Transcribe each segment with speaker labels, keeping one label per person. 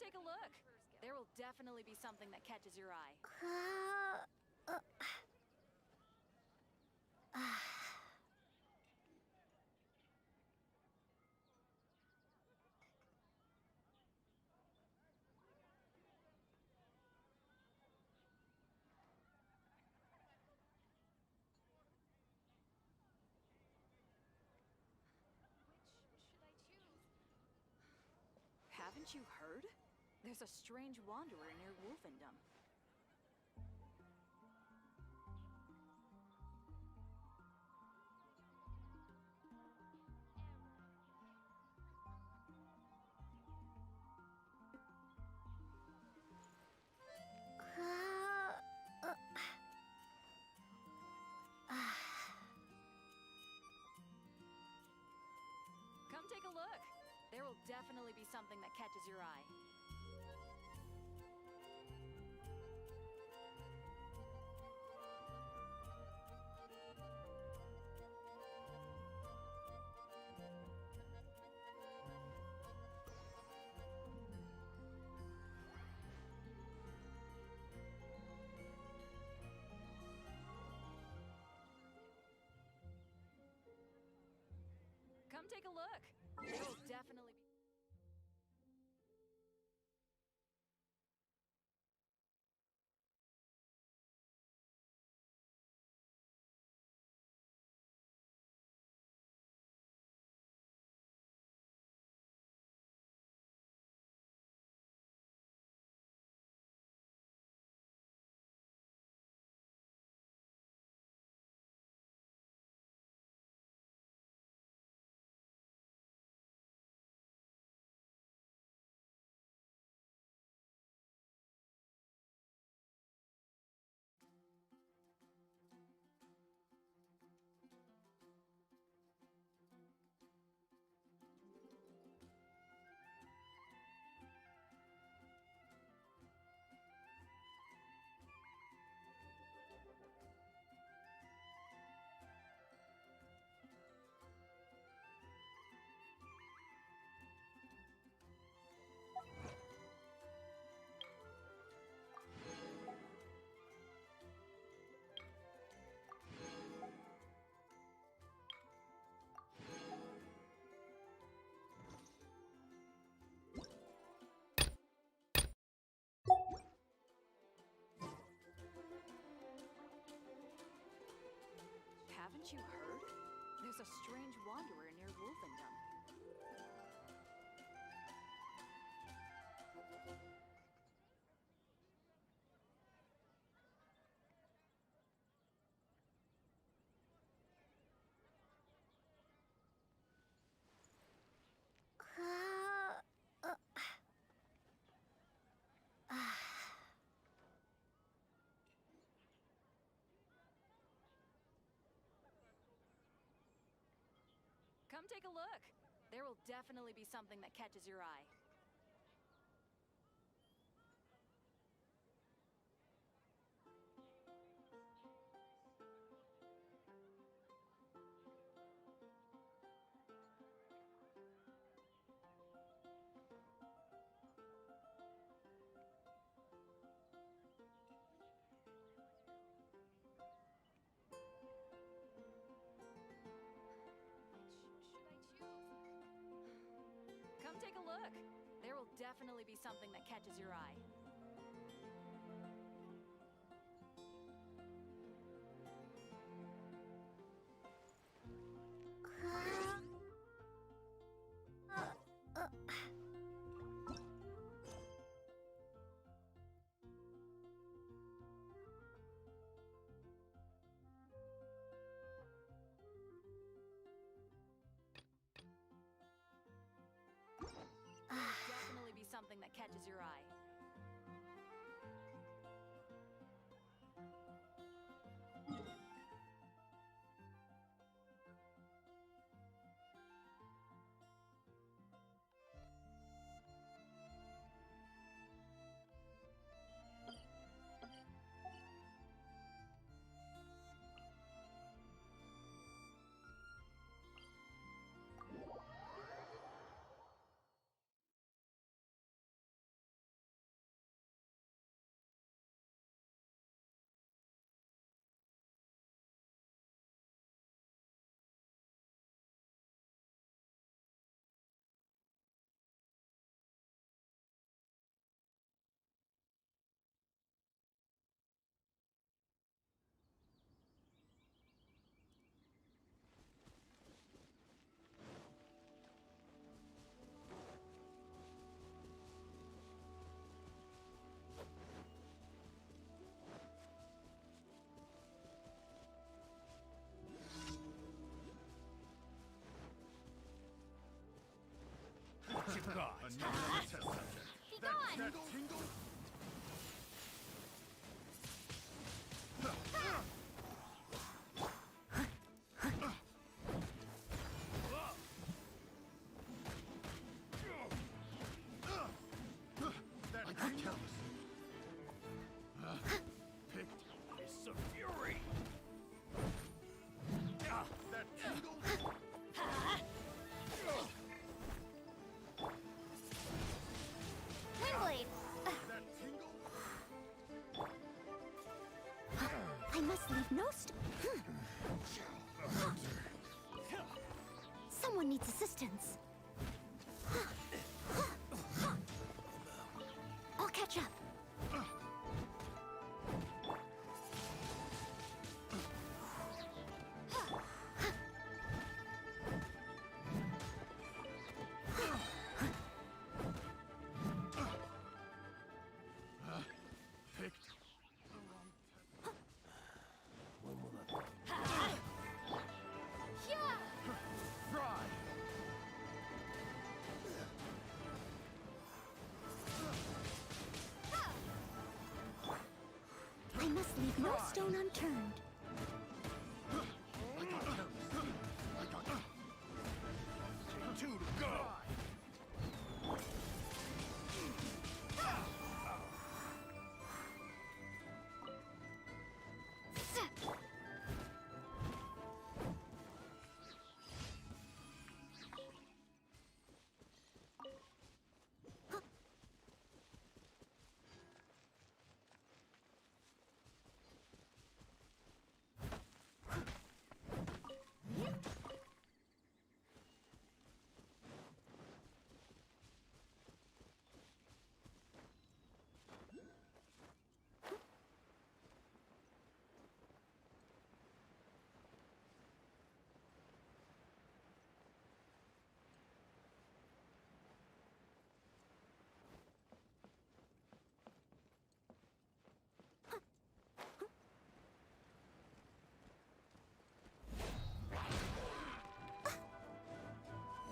Speaker 1: take a look. There will definitely be something that catches your eye. Haven't you heard? There's a strange wanderer near Wolfendom. Come take a look. There will definitely be something that catches your eye. Come take a look. There will definitely be... Haven't you heard? There's a strange wanderer near Wolfendom. Come take a look. There will definitely be something that catches your eye. Come take a look. There will definitely be something that catches your eye. There will definitely be something that catches your eye.
Speaker 2: God.
Speaker 3: Another test subject.
Speaker 1: Be
Speaker 3: That
Speaker 1: gone!
Speaker 3: tingle? That careless. Picked.
Speaker 2: It's a fury.
Speaker 3: That tingle?
Speaker 1: Windblade!
Speaker 3: That tingle?
Speaker 1: I must leave no Someone needs assistance. I'll catch up.
Speaker 3: Picked.
Speaker 2: When will that
Speaker 3: Fry.
Speaker 1: I must leave no stone unturned.
Speaker 3: I got careless. I got
Speaker 2: take two to go?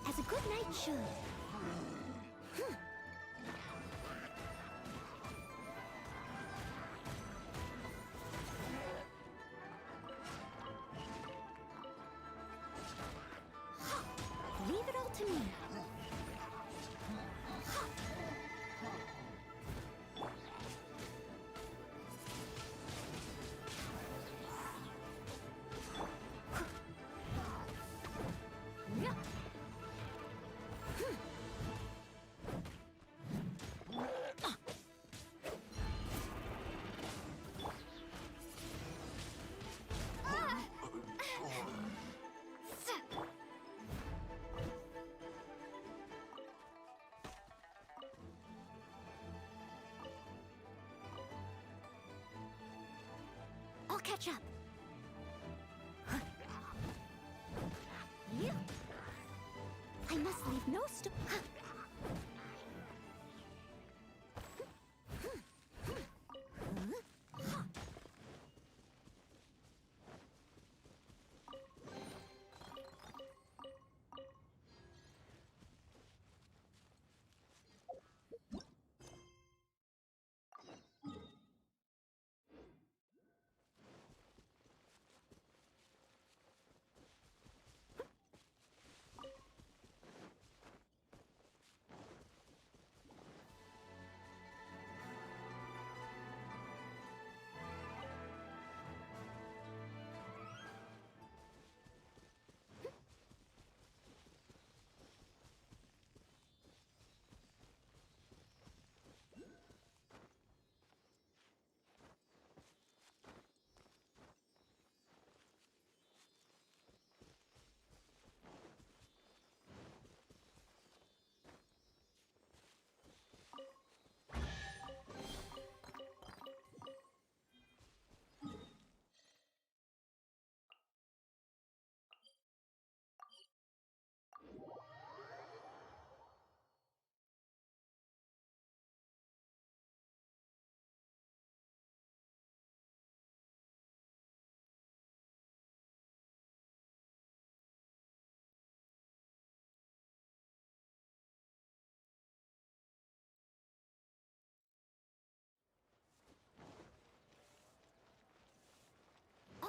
Speaker 1: As a good knight should. Leave it all to me. I'll catch up. I must leave no stone.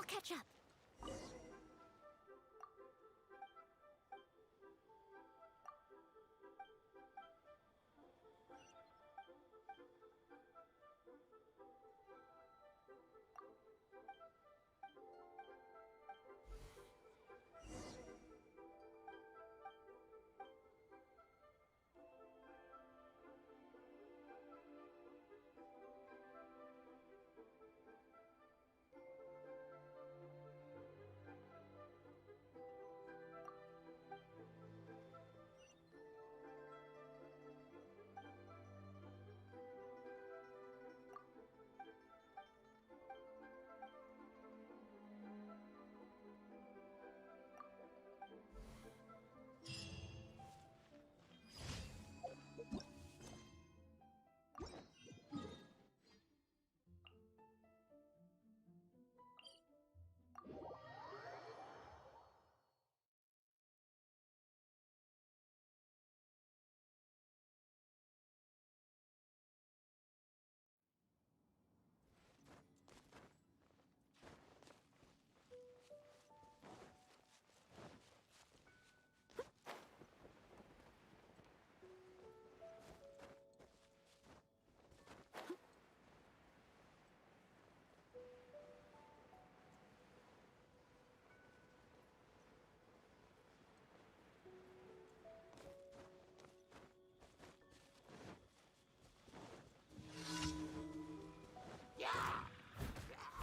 Speaker 4: I'll catch up.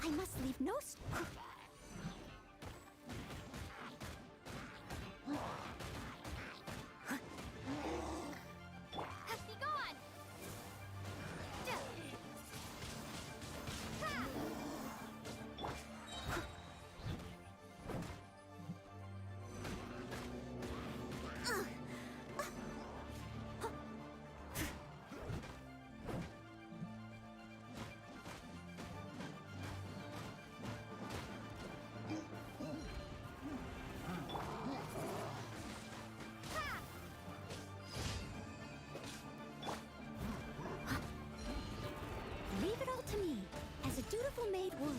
Speaker 4: I must leave no Be gone! Leave it all to me, as a dutiful maid would.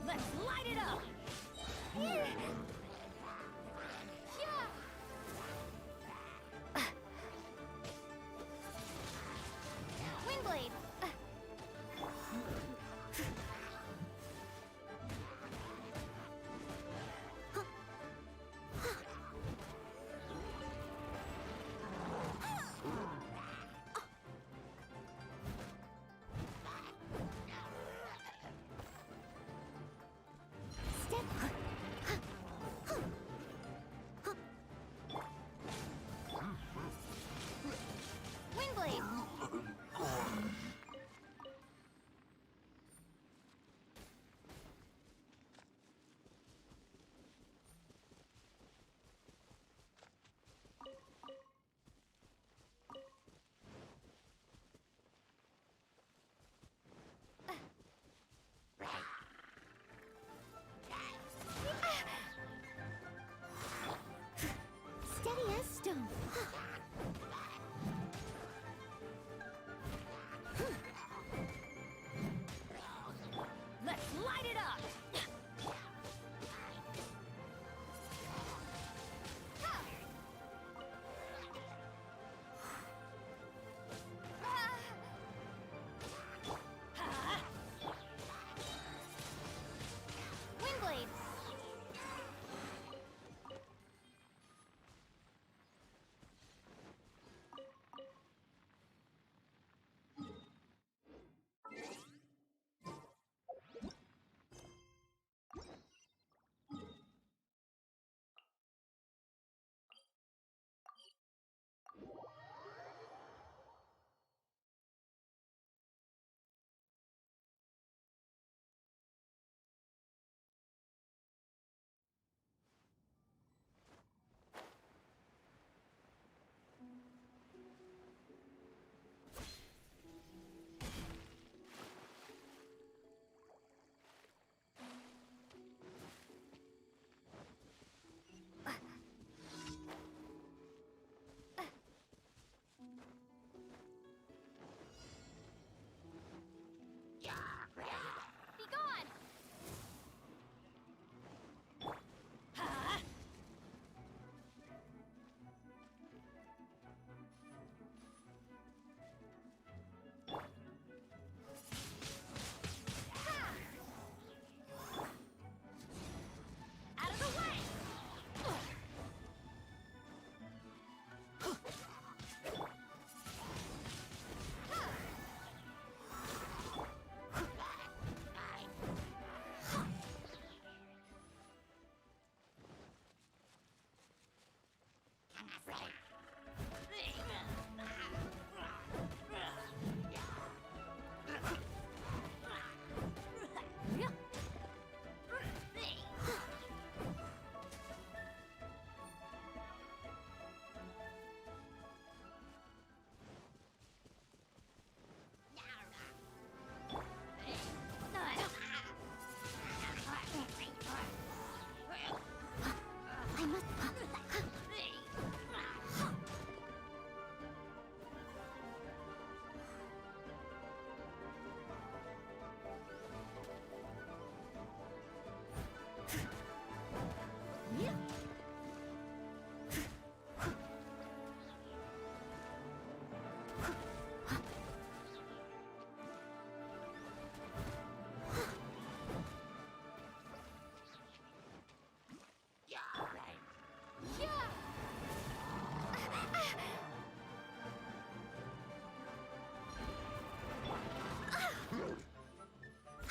Speaker 4: Let's light it up! Windblade! Step. Windblade!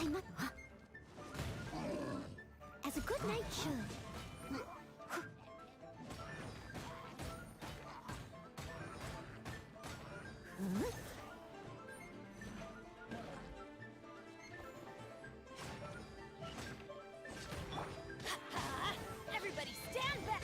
Speaker 4: I must. As a good knight should. Huh?
Speaker 1: Everybody stand back!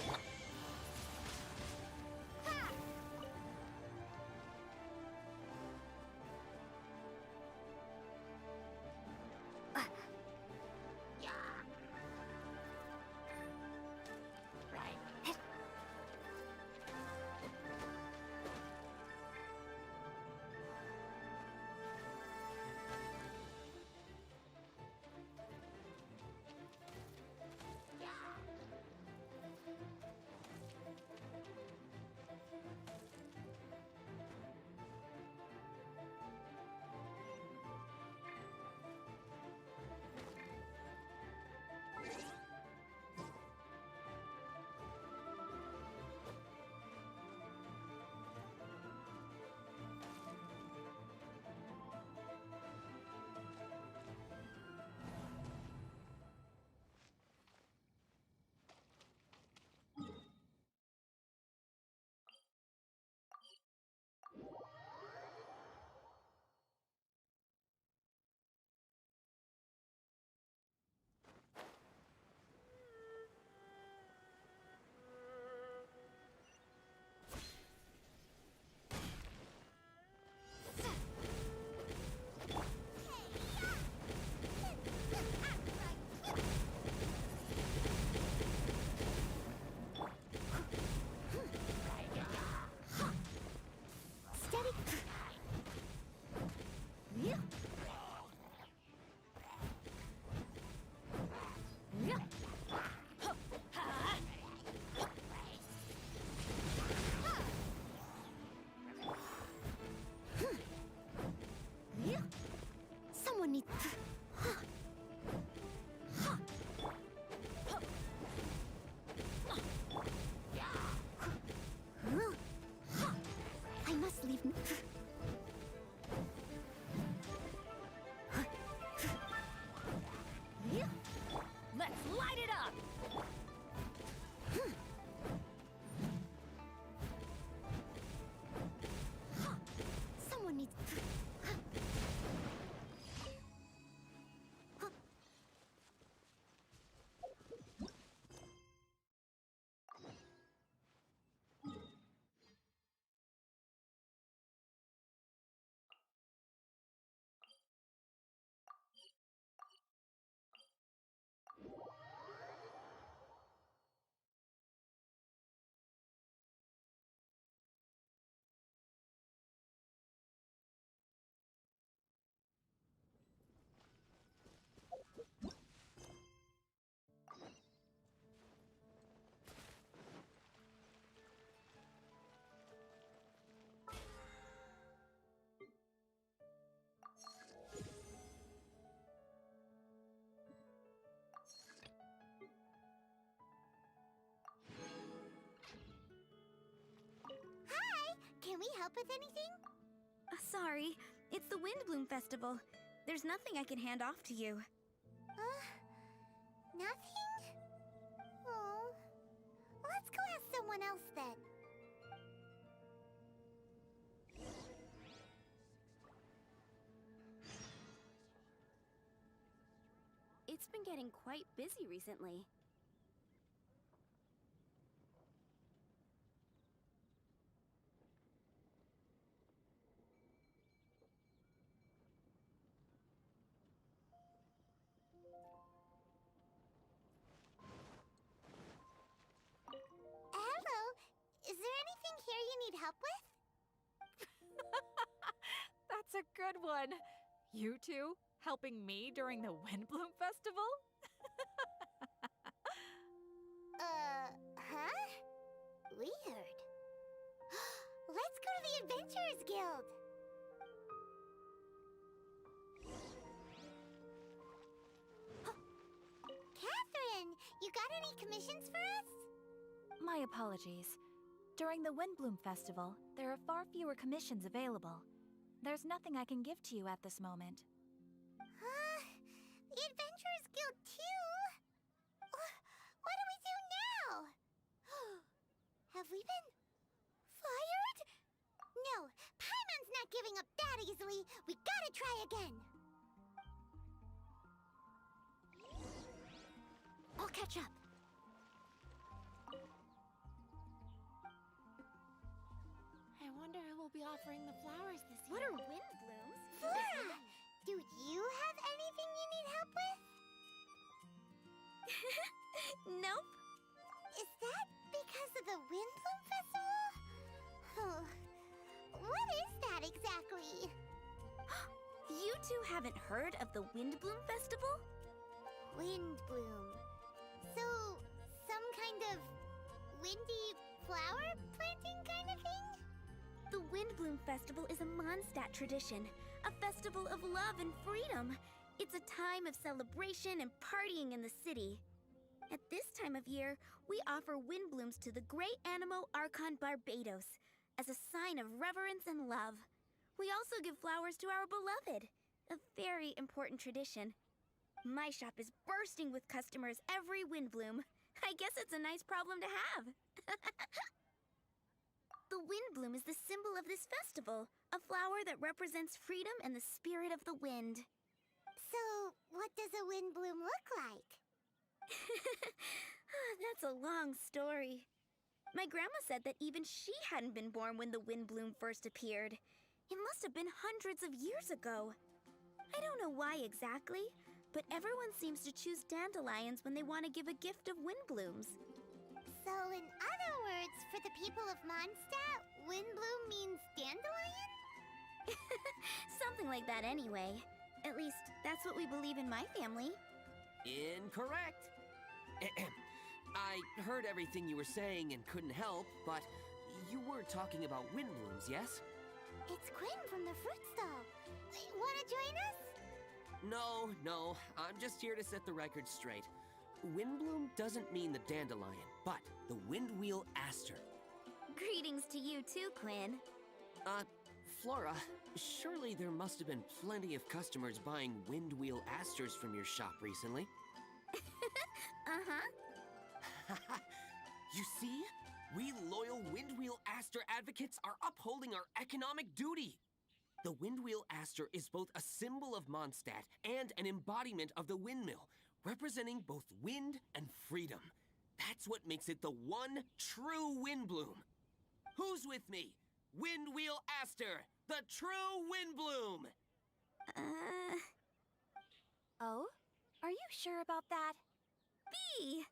Speaker 4: Steady. Yeah. Yeah. Yeah. Someone needs. I must leave. Yeah.
Speaker 1: Let's light it up!
Speaker 4: Someone needs.
Speaker 5: Hi! Can we help with anything?
Speaker 6: Sorry, it's the Windbloom Festival. There's nothing I can hand off to you.
Speaker 5: Nothing? Oh. Let's go ask someone else then.
Speaker 6: It's been getting quite busy recently.
Speaker 5: Hello. Is there anything here you need help with?
Speaker 1: That's a good one. You two helping me during the Windbloom Festival?
Speaker 5: Huh? Weird. Let's go to the Adventurers Guild. Catherine, you got any commissions for us?
Speaker 1: My apologies. During the Windbloom Festival, there are far fewer commissions available. There's nothing I can give to you at this moment.
Speaker 5: Have we been fired? No, Paimon's not giving up that easily. We gotta try again. I'll catch up.
Speaker 7: I wonder who will be offering the flowers this year.
Speaker 6: What are windblooms?
Speaker 5: Flora, do you have anything you need help with?
Speaker 6: Nope.
Speaker 5: Is that because of the Windbloom Festival? Oh, what is that exactly?
Speaker 6: You two haven't heard of the Windbloom Festival?
Speaker 5: Windbloom. So, some kind of windy flower planting kind of thing?
Speaker 6: The Windbloom Festival is a Mondstadt tradition, a festival of love and freedom. It's a time of celebration and partying in the city. At this time of year, we offer windblooms to the great Animo Archon Barbados as a sign of reverence and love. We also give flowers to our beloved, a very important tradition. My shop is bursting with customers every windbloom. I guess it's a nice problem to have. The windbloom is the symbol of this festival, a flower that represents freedom and the spirit of the wind.
Speaker 5: So, what does a windbloom look like?
Speaker 6: That's a long story. My grandma said that even she hadn't been born when the windbloom first appeared. It must have been hundreds of years ago. I don't know why exactly, but everyone seems to choose dandelions when they want to give a gift of windblooms.
Speaker 5: So, in other words, for the people of Mondstadt, windbloom means dandelion?
Speaker 6: Something like that anyway. At least, that's what we believe in my family.
Speaker 8: Incorrect. I heard everything you were saying and couldn't help, but you were talking about windblooms, yes?
Speaker 5: It's Quinn from the fruit stall. Wanna join us?
Speaker 8: No, I'm just here to set the record straight. Windbloom doesn't mean the dandelion, but the windwheel aster.
Speaker 6: Greetings to you too, Quinn.
Speaker 8: Flora, surely there must have been plenty of customers buying windwheel asters from your shop recently.
Speaker 6: Uh-huh.
Speaker 8: You see? We loyal windwheel aster advocates are upholding our economic duty. The windwheel aster is both a symbol of Mondstadt and an embodiment of the windmill, representing both wind and freedom. That's what makes it the one true windbloom. Who's with me? Windwheel aster, the true windbloom!
Speaker 1: Oh? Are you sure about that?
Speaker 6: Bee!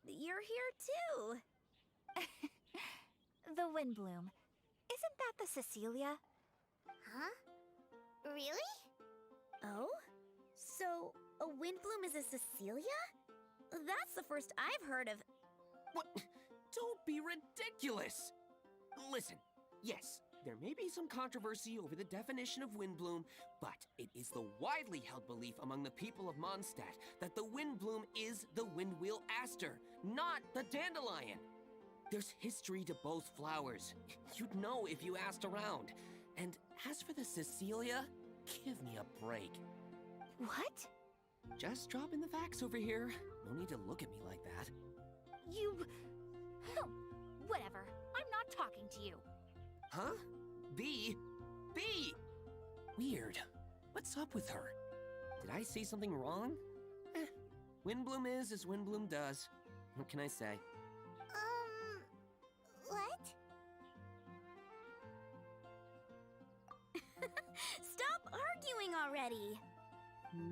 Speaker 6: You're here too.
Speaker 1: The Windbloom. Isn't that the Cecilia?
Speaker 5: Huh? Really?
Speaker 6: Oh? So, a windbloom is a Cecilia? That's the first I've heard of.
Speaker 8: What? Don't be ridiculous! Listen, yes, there may be some controversy over the definition of windbloom, but it is the widely held belief among the people of Mondstadt that the windbloom is the windwheel aster, not the dandelion. There's history to both flowers. You'd know if you asked around. And as for the Cecilia, give me a break.
Speaker 1: What?
Speaker 8: Just dropping the facts over here. No need to look at me like that.
Speaker 1: You... Whatever. I'm not talking to you.
Speaker 8: Huh? Bee? Bee! Weird. What's up with her? Did I say something wrong? Windbloom is as Windbloom does. What can I say?
Speaker 5: What?
Speaker 6: Stop arguing already.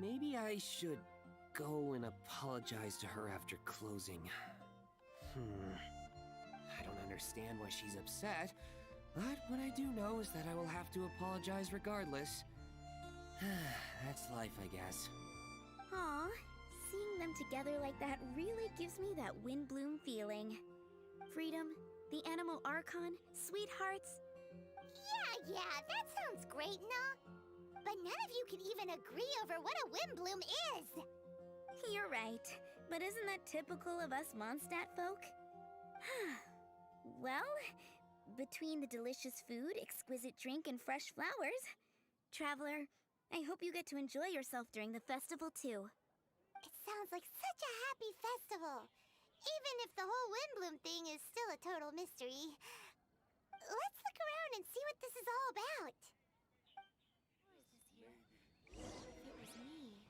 Speaker 8: Maybe I should go and apologize to her after closing. I don't understand why she's upset, but what I do know is that I will have to apologize regardless. That's life, I guess.
Speaker 6: Aw, seeing them together like that really gives me that windbloom feeling. Freedom, the Animo Archon, sweethearts.
Speaker 5: Yeah, that sounds great and all. But none of you can even agree over what a windbloom is.
Speaker 6: You're right, but isn't that typical of us Mondstadt folk? Well, between the delicious food, exquisite drink, and fresh flowers, Traveler, I hope you get to enjoy yourself during the festival too.
Speaker 5: It sounds like such a happy festival. Even if the whole windbloom thing is still a total mystery. Let's look around and see what this is all about.
Speaker 7: If it was me.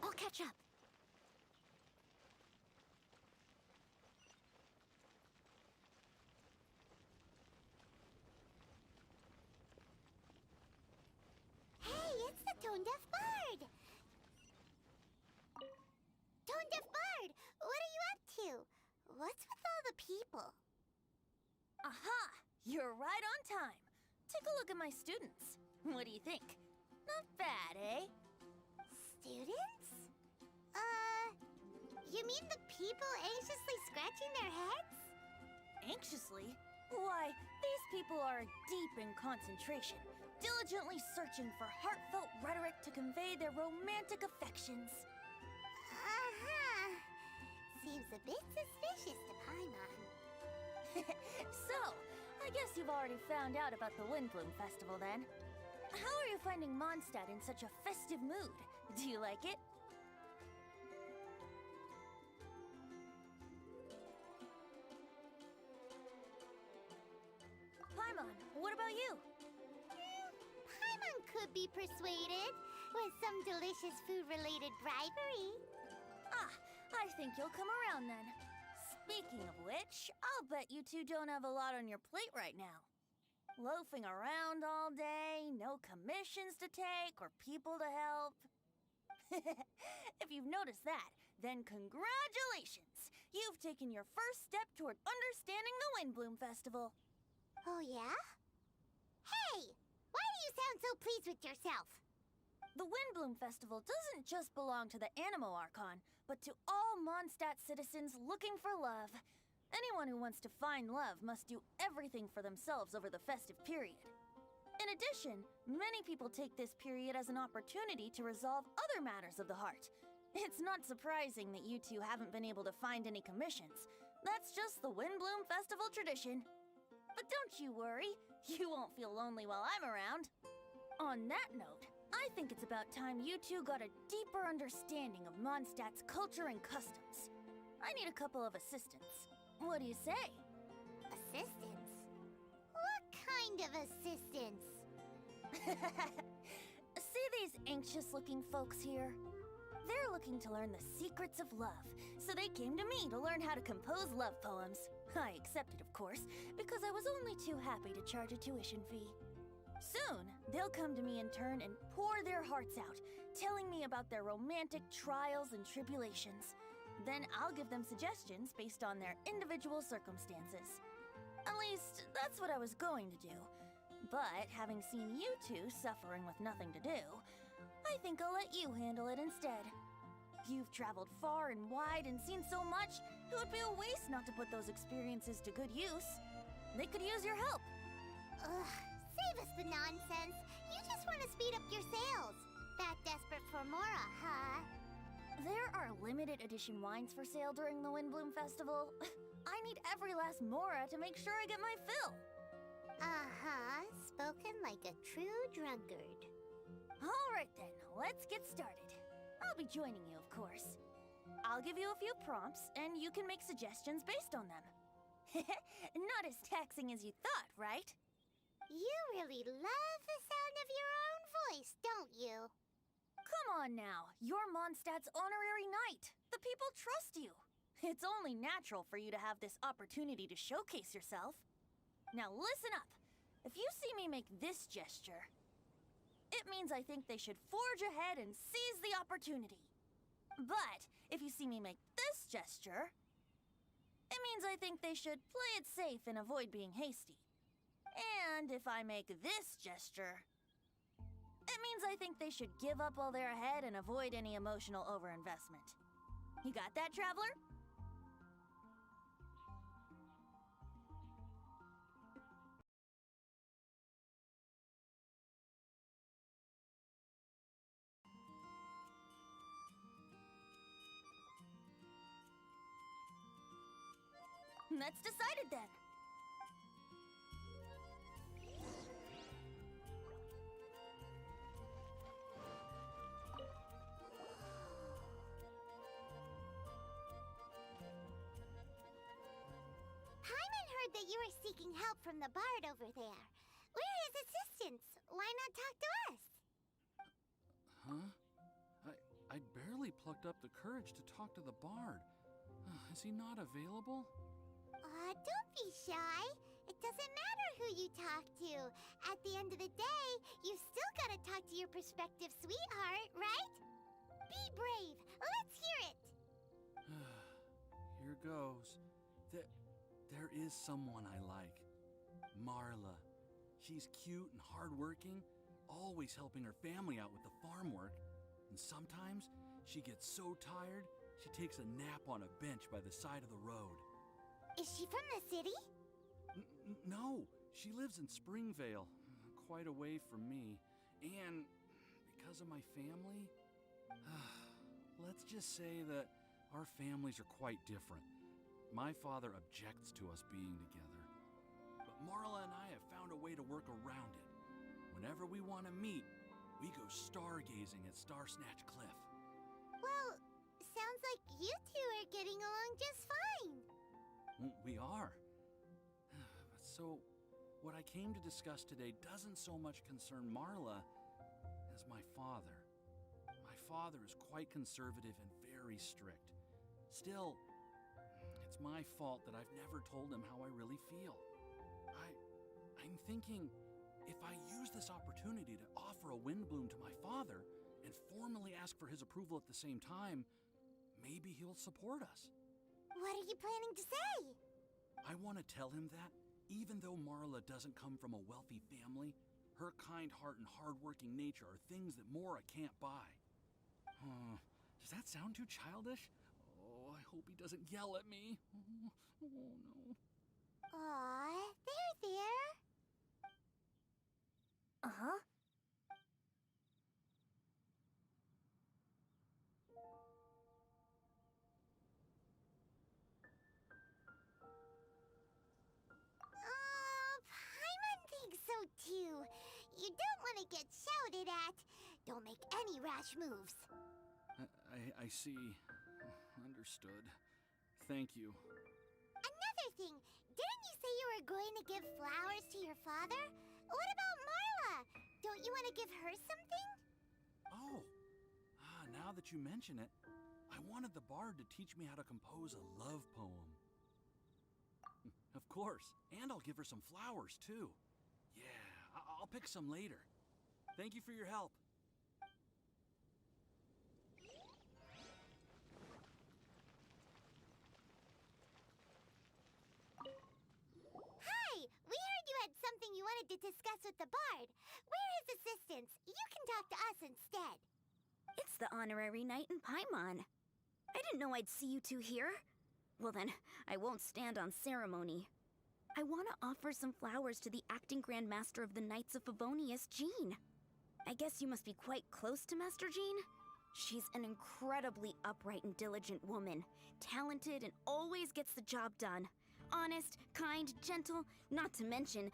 Speaker 4: I'll catch up.
Speaker 5: Hey, it's the tone-deaf bird! Tone-deaf bird, what are you up to? What's with all the people?
Speaker 6: Aha! You're right on time. Take a look at my students. What do you think? Not bad, eh?
Speaker 5: Students? You mean the people anxiously scratching their heads?
Speaker 6: Anxiously? Why, these people are deep in concentration, diligently searching for heartfelt rhetoric to convey their romantic affections.
Speaker 5: Uh-huh. Seems a bit suspicious to Paimon.
Speaker 6: So, I guess you've already found out about the Windbloom Festival then. How are you finding Mondstadt in such a festive mood? Do you like it? Paimon, what about you?
Speaker 5: Paimon could be persuaded with some delicious food-related bribery.
Speaker 6: Ah, I think you'll come around then. Speaking of which, I'll bet you two don't have a lot on your plate right now. Loafing around all day, no commissions to take or people to help. If you've noticed that, then congratulations! You've taken your first step toward understanding the Windbloom Festival.
Speaker 5: Oh, yeah? Hey! Why do you sound so pleased with yourself?
Speaker 6: The Windbloom Festival doesn't just belong to the Animo Archon, but to all Mondstadt citizens looking for love. Anyone who wants to find love must do everything for themselves over the festive period. In addition, many people take this period as an opportunity to resolve other matters of the heart. It's not surprising that you two haven't been able to find any commissions. That's just the Windbloom Festival tradition. But don't you worry, you won't feel lonely while I'm around. On that note, I think it's about time you two got a deeper understanding of Mondstadt's culture and customs. I need a couple of assistants. What do you say?
Speaker 5: Assistance? What kind of assistance?
Speaker 6: See these anxious-looking folks here? They're looking to learn the secrets of love, so they came to me to learn how to compose love poems. I accepted, of course, because I was only too happy to charge a tuition fee. Soon, they'll come to me in turn and pour their hearts out, telling me about their romantic trials and tribulations. Then I'll give them suggestions based on their individual circumstances. At least, that's what I was going to do. But having seen you two suffering with nothing to do, I think I'll let you handle it instead. You've traveled far and wide and seen so much, it would be a waste not to put those experiences to good use. They could use your help.
Speaker 5: Ugh, save us the nonsense. You just want to speed up your sales. That desperate for Mora, huh?
Speaker 6: There are limited edition wines for sale during the Windbloom Festival. I need every last Mora to make sure I get my fill.
Speaker 5: Uh-huh, spoken like a true drunkard.
Speaker 6: All right then, let's get started. I'll be joining you, of course. I'll give you a few prompts, and you can make suggestions based on them. Not as taxing as you thought, right?
Speaker 5: You really love the sound of your own voice, don't you?
Speaker 6: Come on now, you're Mondstadt's honorary knight. The people trust you. It's only natural for you to have this opportunity to showcase yourself. Now listen up. If you see me make this gesture, it means I think they should forge ahead and seize the opportunity. But if you see me make this gesture, it means I think they should play it safe and avoid being hasty. And if I make this gesture, it means I think they should give up while they're ahead and avoid any emotional overinvestment. You got that, traveler? That's decided then.
Speaker 5: Paimon heard that you were seeking help from the bard over there. We're his assistants. Why not talk to us?
Speaker 9: Huh? I barely plucked up the courage to talk to the bard. Is he not available?
Speaker 5: Don't be shy. It doesn't matter who you talk to. At the end of the day, you still gotta talk to your prospective sweetheart, right? Be brave. Let's hear it.
Speaker 9: Here goes. There is someone I like. Marla. She's cute and hardworking, always helping her family out with the farm work. And sometimes she gets so tired, she takes a nap on a bench by the side of the road.
Speaker 5: Is she from the city?
Speaker 9: No, she lives in Springvale, quite away from me. And because of my family, let's just say that our families are quite different. My father objects to us being together. But Marla and I have found a way to work around it. Whenever we want to meet, we go stargazing at Star Snatch Cliff.
Speaker 5: Well, sounds like you two are getting along just fine.
Speaker 9: We are. So, what I came to discuss today doesn't so much concern Marla as my father. My father is quite conservative and very strict. Still, it's my fault that I've never told him how I really feel. I'm thinking, if I use this opportunity to offer a windbloom to my father and formally ask for his approval at the same time, maybe he'll support us.
Speaker 5: What are you planning to say?
Speaker 9: I want to tell him that, even though Marla doesn't come from a wealthy family, her kind heart and hardworking nature are things that Mora can't buy. Does that sound too childish? Oh, I hope he doesn't yell at me. Oh, no.
Speaker 5: Aw, there.
Speaker 6: Uh-huh.
Speaker 5: Paimon thinks so too. You don't want to get shouted at. Don't make any rash moves.
Speaker 9: I see. Understood. Thank you.
Speaker 5: Another thing, didn't you say you were going to give flowers to your father? What about Marla? Don't you want to give her something?
Speaker 9: Oh, now that you mention it, I wanted the bard to teach me how to compose a love poem. Of course, and I'll give her some flowers too. Yeah, I'll pick some later. Thank you for your help.
Speaker 5: Hi, we heard you had something you wanted to discuss with the bard. We're his assistants. You can talk to us instead.
Speaker 6: It's the honorary knight in Paimon. I didn't know I'd see you two here. Well then, I won't stand on ceremony. I want to offer some flowers to the acting Grand Master of the Knights of Favonius, Jean. I guess you must be quite close to Master Jean? She's an incredibly upright and diligent woman, talented and always gets the job done. Honest, kind, gentle, not to mention...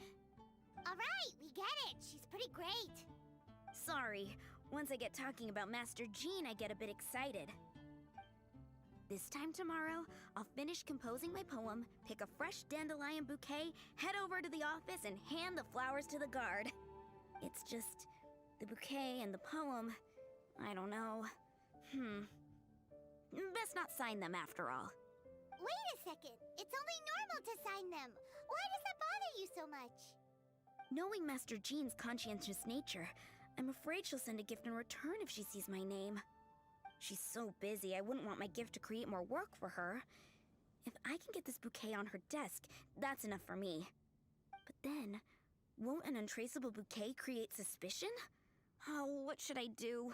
Speaker 5: All right, we get it. She's pretty great.
Speaker 6: Sorry, Once I get talking about Master Jean, I get a bit excited. This time tomorrow, I'll finish composing my poem, pick a fresh dandelion bouquet, head over to the office, and hand the flowers to the guard. It's just the bouquet and the poem. I don't know. Best not sign them after all.
Speaker 5: Wait a second. It's only normal to sign them. Why does that bother you so much?
Speaker 6: Knowing Master Jean's conscientious nature, I'm afraid she'll send a gift in return if she sees my name. She's so busy, I wouldn't want my gift to create more work for her. If I can get this bouquet on her desk, that's enough for me. But then, won't an untraceable bouquet create suspicion? Oh, what should I do?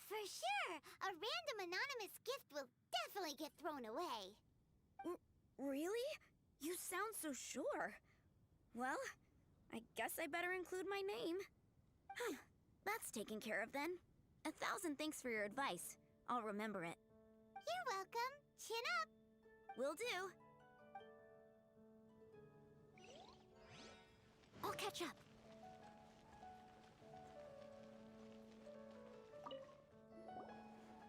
Speaker 5: For sure, a random anonymous gift will definitely get thrown away.
Speaker 6: Really? You sound so sure. Well, I guess I better include my name. That's taken care of then. 1,000 thanks for your advice. I'll remember it.
Speaker 5: You're welcome. Chin up.
Speaker 6: Will do. I'll catch up.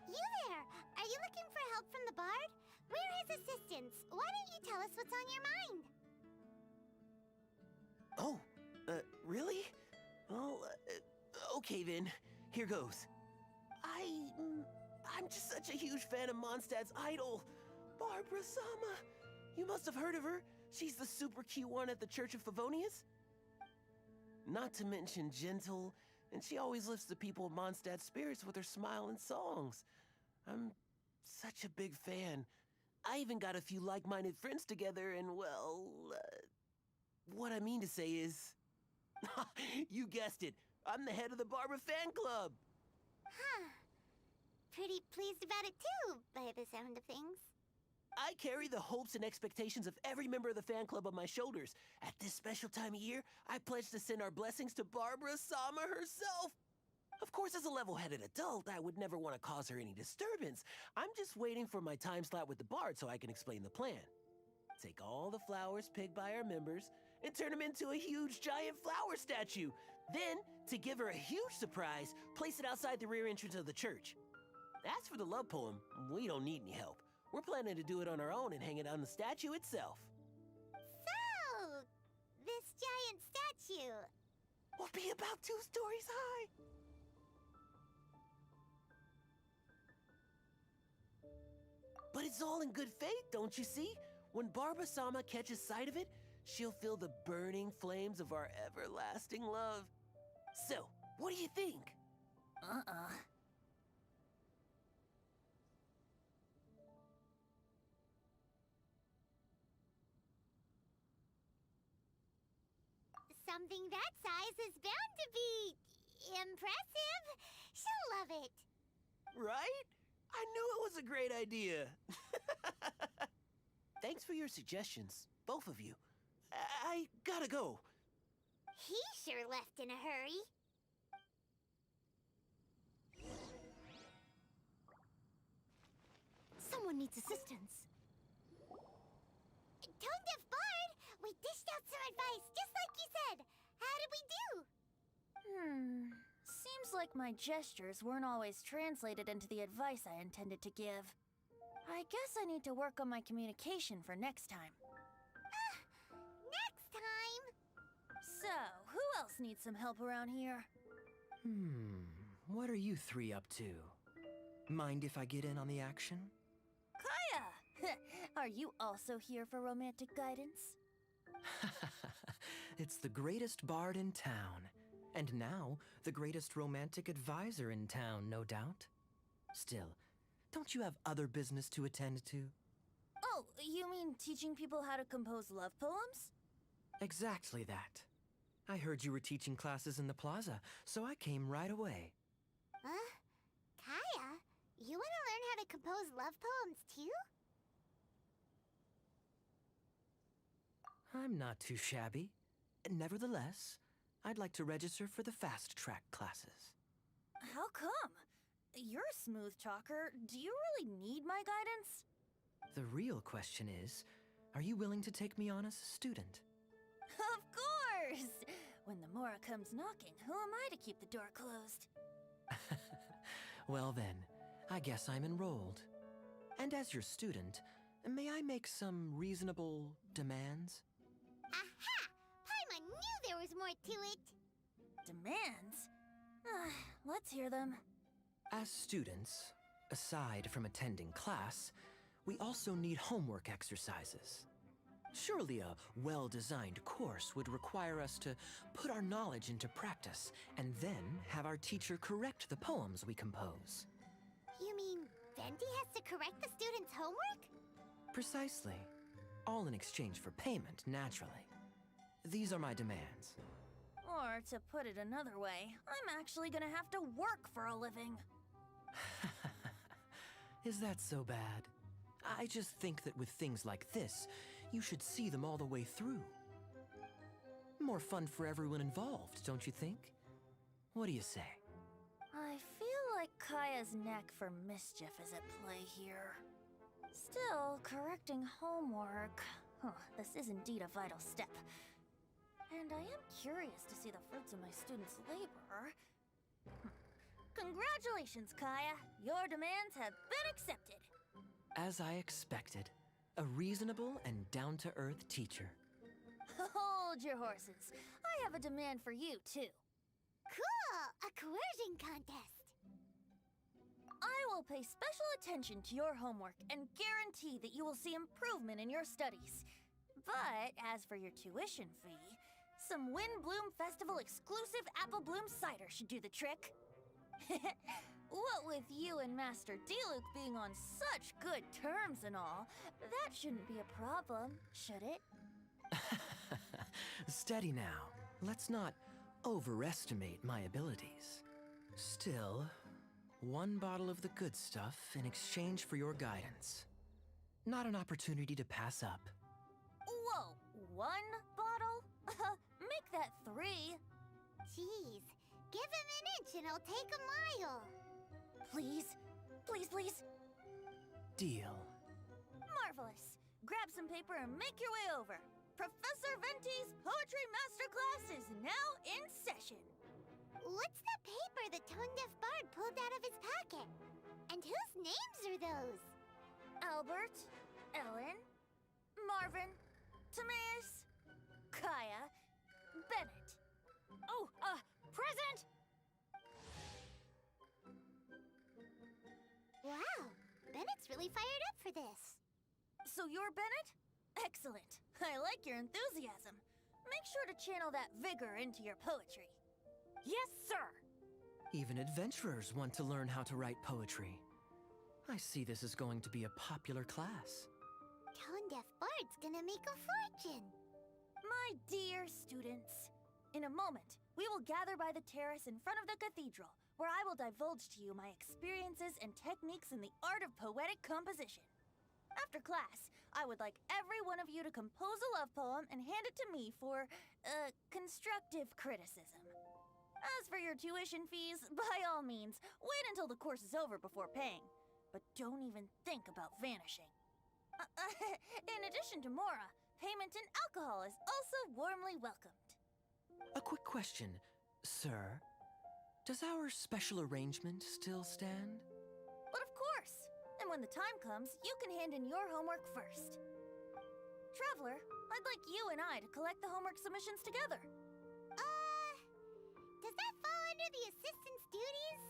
Speaker 5: You there! Are you looking for help from the bard? We're his assistants. Why don't you tell us what's on your mind?
Speaker 8: Oh, really? Well, okay then. Here goes. I'm just such a huge fan of Mondstadt's idol, Barbara Sama. You must have heard of her. She's the super cute one at the Church of Favonius. Not to mention gentle, and she always lifts the people of Mondstadt's spirits with her smile and songs. I'm such a big fan. I even got a few like-minded friends together, and well, what I mean to say is... You guessed it. I'm the head of the Barber fan club.
Speaker 5: Huh. Pretty pleased about it too, by the sound of things.
Speaker 8: I carry the hopes and expectations of every member of the fan club on my shoulders. At this special time of year, I pledge to send our blessings to Barbara Sama herself. Of course, as a level-headed adult, I would never want to cause her any disturbance. I'm just waiting for my time slot with the bard so I can explain the plan. Take all the flowers picked by our members and turn them into a huge giant flower statue. Then, to give her a huge surprise, place it outside the rear entrance of the church. As for the love poem, we don't need any help. We're planning to do it on our own and hang it on the statue itself.
Speaker 5: So, this giant statue...
Speaker 8: will be about 2 stories high. But it's all in good faith, don't you see? When Barbara Sama catches sight of it, she'll feel the burning flames of our everlasting love. So, what do you think?
Speaker 5: Something that size is bound to be... impressive. She'll love it.
Speaker 8: Right? I knew it was a great idea. Thanks for your suggestions, both of you. I gotta go.
Speaker 5: He sure left in a hurry.
Speaker 4: Someone needs assistance.
Speaker 5: Tone-deaf bard! We dished out some advice, just like you said. How did we do?
Speaker 7: Seems like my gestures weren't always translated into the advice I intended to give. I guess I need to work on my communication for next time.
Speaker 5: Next time!
Speaker 7: So, who else needs some help around here?
Speaker 10: What are you 3 up to? Mind if I get in on the action?
Speaker 7: Kaya! Are you also here for romantic guidance?
Speaker 10: It's the greatest bard in town. And now, the greatest romantic advisor in town, no doubt. Still, don't you have other business to attend to?
Speaker 7: Oh, you mean teaching people how to compose love poems?
Speaker 10: Exactly that. I heard you were teaching classes in the plaza, so I came right away.
Speaker 5: Huh? Kaya, you want to learn how to compose love poems too?
Speaker 10: I'm not too shabby. Nevertheless, I'd like to register for the fast track classes.
Speaker 7: How come? You're a smooth talker. Do you really need my guidance?
Speaker 10: The real question is, are you willing to take me on as a student?
Speaker 7: Of course! When the Mora comes knocking, who am I to keep the door closed?
Speaker 10: Well then, I guess I'm enrolled. And as your student, may I make some reasonable demands?
Speaker 5: Aha! Paimon knew there was more to it!
Speaker 7: Demands? Let's hear them.
Speaker 10: As students, aside from attending class, we also need homework exercises. Surely a well-designed course would require us to put our knowledge into practice and then have our teacher correct the poems we compose.
Speaker 5: You mean Venti has to correct the students' homework?
Speaker 10: Precisely. All in exchange for payment, naturally. These are my demands.
Speaker 7: Or, to put it another way, I'm actually gonna have to work for a living.
Speaker 10: Is that so bad? I just think that with things like this, you should see them all the way through. More fun for everyone involved, don't you think? What do you say?
Speaker 7: I feel like Kaya's knack for mischief is at play here. Still, correcting homework. This is indeed a vital step. And I am curious to see the fruits of my students' labor. Congratulations, Kaya! Your demands have been accepted!
Speaker 10: As I expected, a reasonable and down-to-earth teacher.
Speaker 7: Hold your horses. I have a demand for you, too.
Speaker 5: Cool! A coercion contest!
Speaker 7: I will pay special attention to your homework and guarantee that you will see improvement in your studies. But as for your tuition fee, some Windblum Festival exclusive apple bloom cider should do the trick. What with you and Master Diluc being on such good terms and all, that shouldn't be a problem, should it?
Speaker 10: Steady now. Let's not overestimate my abilities. Still, one bottle of the good stuff in exchange for your guidance. Not an opportunity to pass up.
Speaker 7: Whoa, one bottle? Make that 3.
Speaker 5: Jeez, give him an inch and I'll take a mile.
Speaker 7: Please, please, please.
Speaker 10: Deal.
Speaker 7: Marvelous. Grab some paper and make your way over. Professor Venti's Poetry Masterclass is now in session.
Speaker 5: What's the paper the tone-deaf bard pulled out of his pocket? And whose names are those?
Speaker 7: Albert, Ellen, Marvin, Timaeus, Kaya, Bennett. Oh, present!
Speaker 5: Wow, Bennett's really fired up for this.
Speaker 7: So you're Bennett? Excellent. I like your enthusiasm. Make sure to channel that vigor into your poetry.
Speaker 1: Yes, sir!
Speaker 10: Even adventurers want to learn how to write poetry. I see this is going to be a popular class.
Speaker 5: Tone-deaf bard's gonna make a fortune.
Speaker 7: My dear students, in a moment, we will gather by the terrace in front of the cathedral, where I will divulge to you my experiences and techniques in the art of poetic composition. After class, I would like every one of you to compose a love poem and hand it to me for, constructive criticism. As for your tuition fees, by all means, wait until the course is over before paying. But don't even think about vanishing. In addition to Mora, payment in alcohol is also warmly welcomed.
Speaker 10: A quick question, sir. Does our special arrangement still stand?
Speaker 7: But of course! And when the time comes, you can hand in your homework first. Traveler, I'd like you and I to collect the homework submissions together.
Speaker 5: Does that fall under the assistant's duties?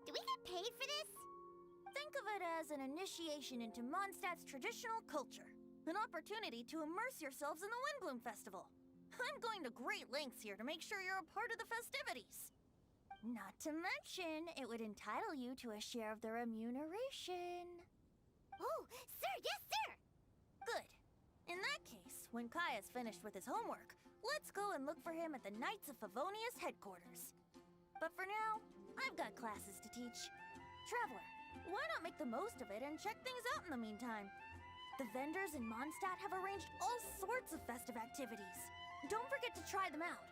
Speaker 5: Do we get paid for this?
Speaker 7: Think of it as an initiation into Mondstadt's traditional culture. An opportunity to immerse yourselves in the Windblum Festival. I'm going to great lengths here to make sure you're a part of the festivities. Not to mention, it would entitle you to a share of the remuneration.
Speaker 5: Oh, sir, yes, sir!
Speaker 7: Good. In that case, when Kaya's finished with his homework, let's go and look for him at the Knights of Favonia's headquarters. But for now, I've got classes to teach. Traveler, why not make the most of it and check things out in the meantime? The vendors in Mondstadt have arranged all sorts of festive activities. Don't forget to try them out.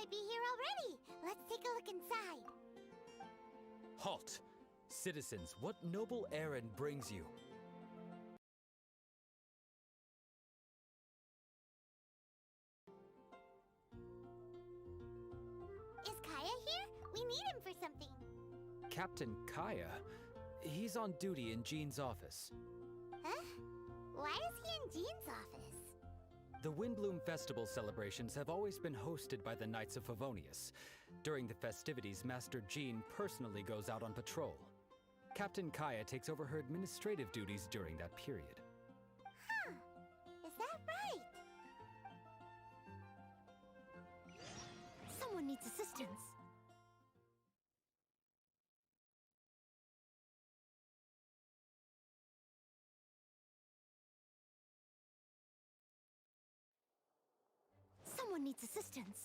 Speaker 5: might be here already. Let's take a look inside.
Speaker 11: Halt! Citizens, what noble errand brings you?
Speaker 5: Is Kaya here? We need him for something.
Speaker 11: Captain Kaya? He's on duty in Jean's office.
Speaker 5: Huh? Why is he in Jean's office?
Speaker 11: The Windbloom Festival celebrations have always been hosted by the Knights of Favonius. During the festivities, Master Jean personally goes out on patrol. Captain Kaya takes over her administrative duties during that period.
Speaker 5: Huh. Is that right?
Speaker 4: Someone needs assistance. Someone needs assistance.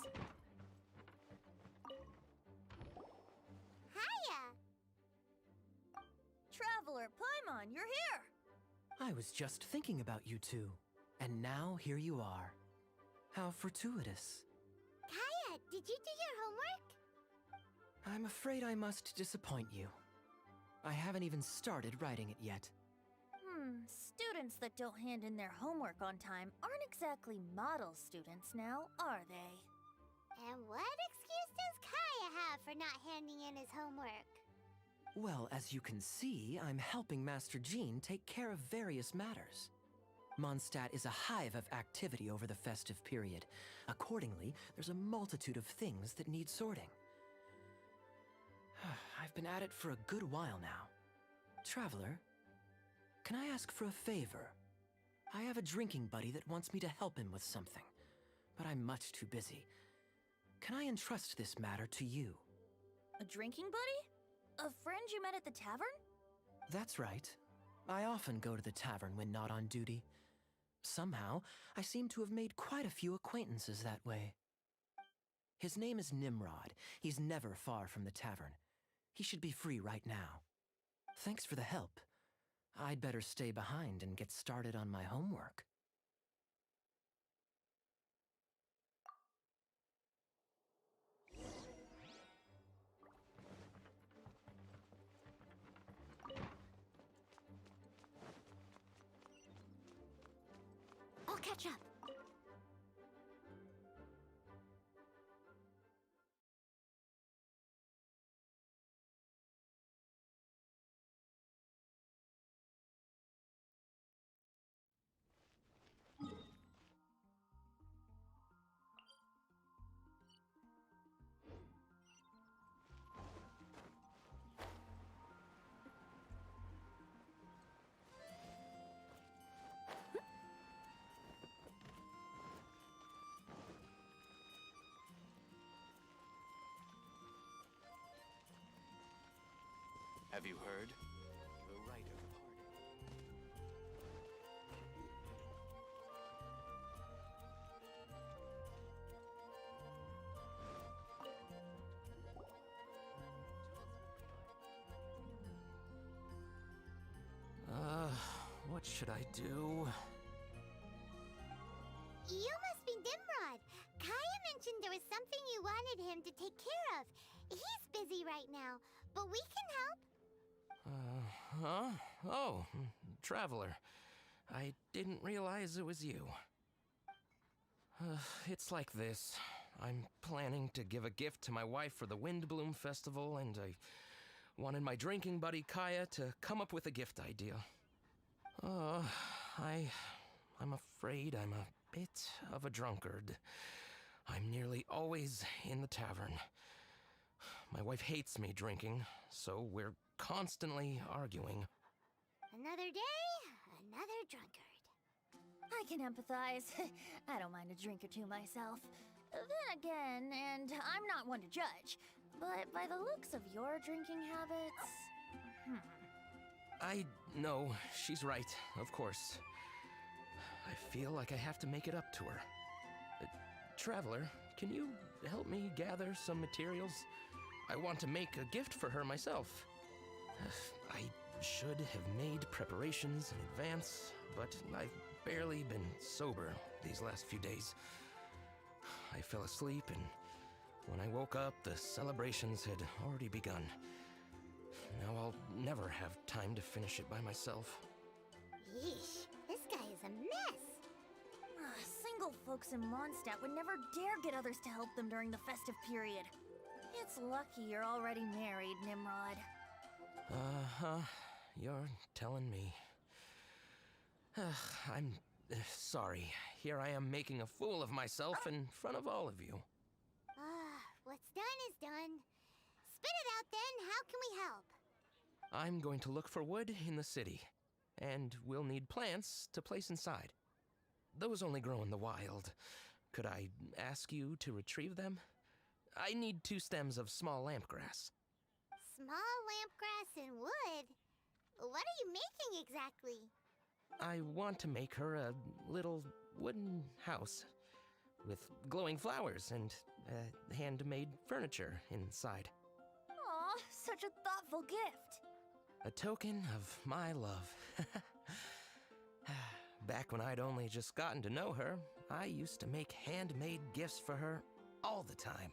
Speaker 5: Hiya!
Speaker 7: Traveler Paimon, you're here!
Speaker 10: I was just thinking about you two, and now here you are. How fortuitous.
Speaker 5: Kaya, did you do your homework?
Speaker 10: I'm afraid I must disappoint you. I haven't even started writing it yet.
Speaker 7: Students that don't hand in their homework on time aren't exactly model students now, are they?
Speaker 5: And what excuse does Kaya have for not handing in his homework?
Speaker 10: Well, as you can see, I'm helping Master Jean take care of various matters. Mondstadt is a hive of activity over the festive period. Accordingly, there's a multitude of things that need sorting. I've been at it for a good while now. Traveler, can I ask for a favor? I have a drinking buddy that wants me to help him with something, but I'm much too busy. Can I entrust this matter to you?
Speaker 7: A drinking buddy? A friend you met at the tavern?
Speaker 10: That's right. I often go to the tavern when not on duty. Somehow, I seem to have made quite a few acquaintances that way. His name is Nimrod. He's never far from the tavern. He should be free right now. Thanks for the help. I'd better stay behind and get started on my homework.
Speaker 4: I'll catch up.
Speaker 2: Have you heard? The rite of parting.
Speaker 8: What should I do?
Speaker 5: You must be Nimrod. Kaya mentioned there was something you wanted him to take care of. He's busy right now, but we can help.
Speaker 8: Oh, Traveler. I didn't realize it was you. It's like this. I'm planning to give a gift to my wife for the Windbloom Festival, and I wanted my drinking buddy Kaya to come up with a gift idea. I'm afraid I'm a bit of a drunkard. I'm nearly always in the tavern. My wife hates me drinking, so we're constantly arguing.
Speaker 5: Another day, another drunkard.
Speaker 7: I can empathize. I don't mind a drink or two myself. Then again, and I'm not one to judge, but by the looks of your drinking habits...
Speaker 8: I know, she's right, of course. I feel like I have to make it up to her. Traveler, can you help me gather some materials? I want to make a gift for her myself. I should have made preparations in advance, but I've barely been sober these last few days. I fell asleep and
Speaker 12: When I woke up, the celebrations had already begun. Now I'll never have time to finish it by myself.
Speaker 5: Yeesh, this guy is a mess.
Speaker 7: Single folks in Mondstadt would never dare get others to help them during the festive period. It's lucky you're already married, Nimrod.
Speaker 12: Uh-huh. You're telling me. I'm sorry. Here I am making a fool of myself in front of all of you.
Speaker 5: What's done is done. Spit it out then, how can we help?
Speaker 12: I'm going to look for wood in the city, and we'll need plants to place inside. Those only grow in the wild. Could I ask you to retrieve them? I need 2 stems of small lampgrass.
Speaker 5: Small lampgrass and wood? What are you making exactly?
Speaker 12: I want to make her a little wooden house with glowing flowers and handmade furniture inside.
Speaker 7: Aw, such a thoughtful gift.
Speaker 12: A token of my love. Back when I'd only just gotten to know her, I used to make handmade gifts for her all the time.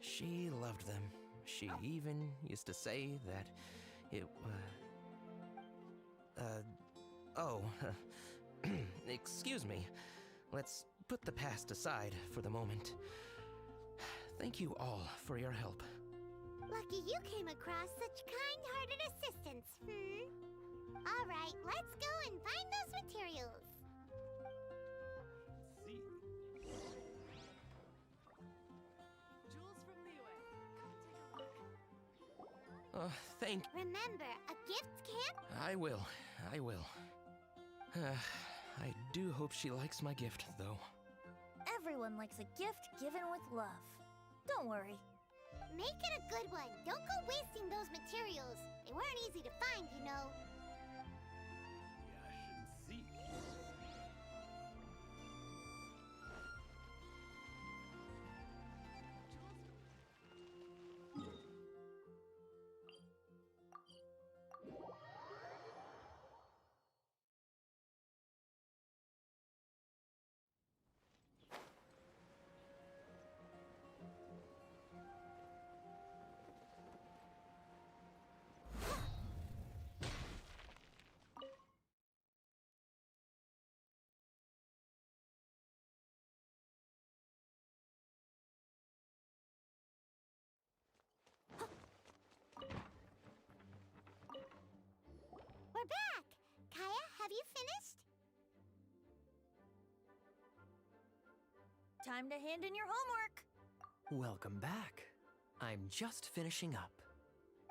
Speaker 12: She loved them. She even used to say that it, excuse me. Let's put the past aside for the moment. Thank you all for your help.
Speaker 5: Lucky you came across such kind-hearted assistance, All right, let's go and find those materials.
Speaker 2: See.
Speaker 1: Jules from Liyue. Come take a look.
Speaker 12: Thank...
Speaker 5: Remember, a gift can't...
Speaker 12: I will. I do hope she likes my gift, though.
Speaker 7: Everyone likes a gift given with love. Don't worry.
Speaker 5: Make it a good one. Don't go wasting those materials. They weren't easy to find, you know.
Speaker 2: Yeah, should see.
Speaker 5: We're back! Kaya, have you finished?
Speaker 7: Time to hand in your homework.
Speaker 10: Welcome back. I'm just finishing up.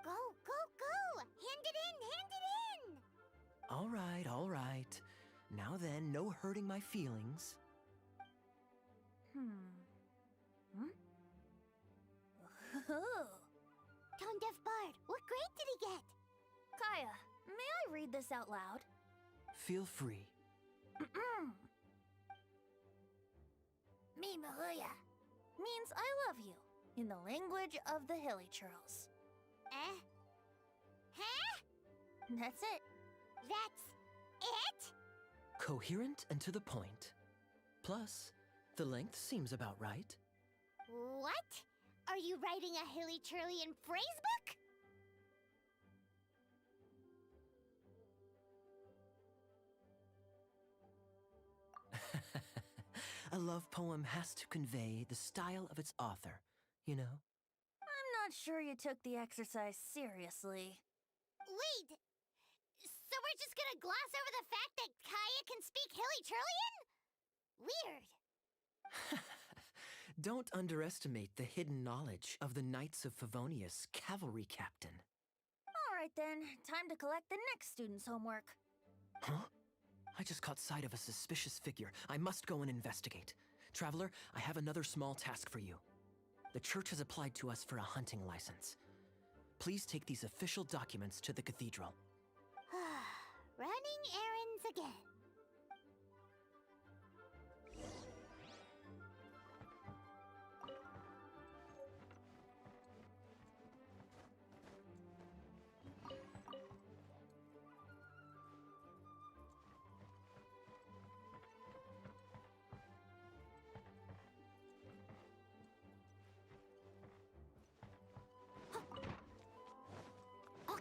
Speaker 5: Go, go, go! Hand it in!
Speaker 10: All right. Now then, no hurting my feelings.
Speaker 5: Tone Deaf Bard, what grade did he get?
Speaker 7: Kaya, may I read this out loud?
Speaker 10: Feel free.
Speaker 7: Me Mahuya means I love you in the language of the Hilly Churls.
Speaker 5: Huh?
Speaker 7: That's it.
Speaker 5: That's it?
Speaker 10: Coherent and to the point. Plus, the length seems about right.
Speaker 5: What? Are you writing a Hilly-Churlian phrase book?
Speaker 10: A love poem has to convey the style of its author, you know?
Speaker 7: I'm not sure you took the exercise seriously.
Speaker 5: Wait! So we're just gonna gloss over the fact that Kaya can speak Hilly-Churlian? Weird.
Speaker 10: Don't underestimate the hidden knowledge of the Knights of Favonius cavalry captain.
Speaker 7: All right then, time to collect the next student's homework.
Speaker 10: Huh? I just caught sight of a suspicious figure. I must go and investigate. Traveler, I have another small task for you. The church has applied to us for a hunting license. Please take these official documents to the cathedral.
Speaker 5: Running errands again.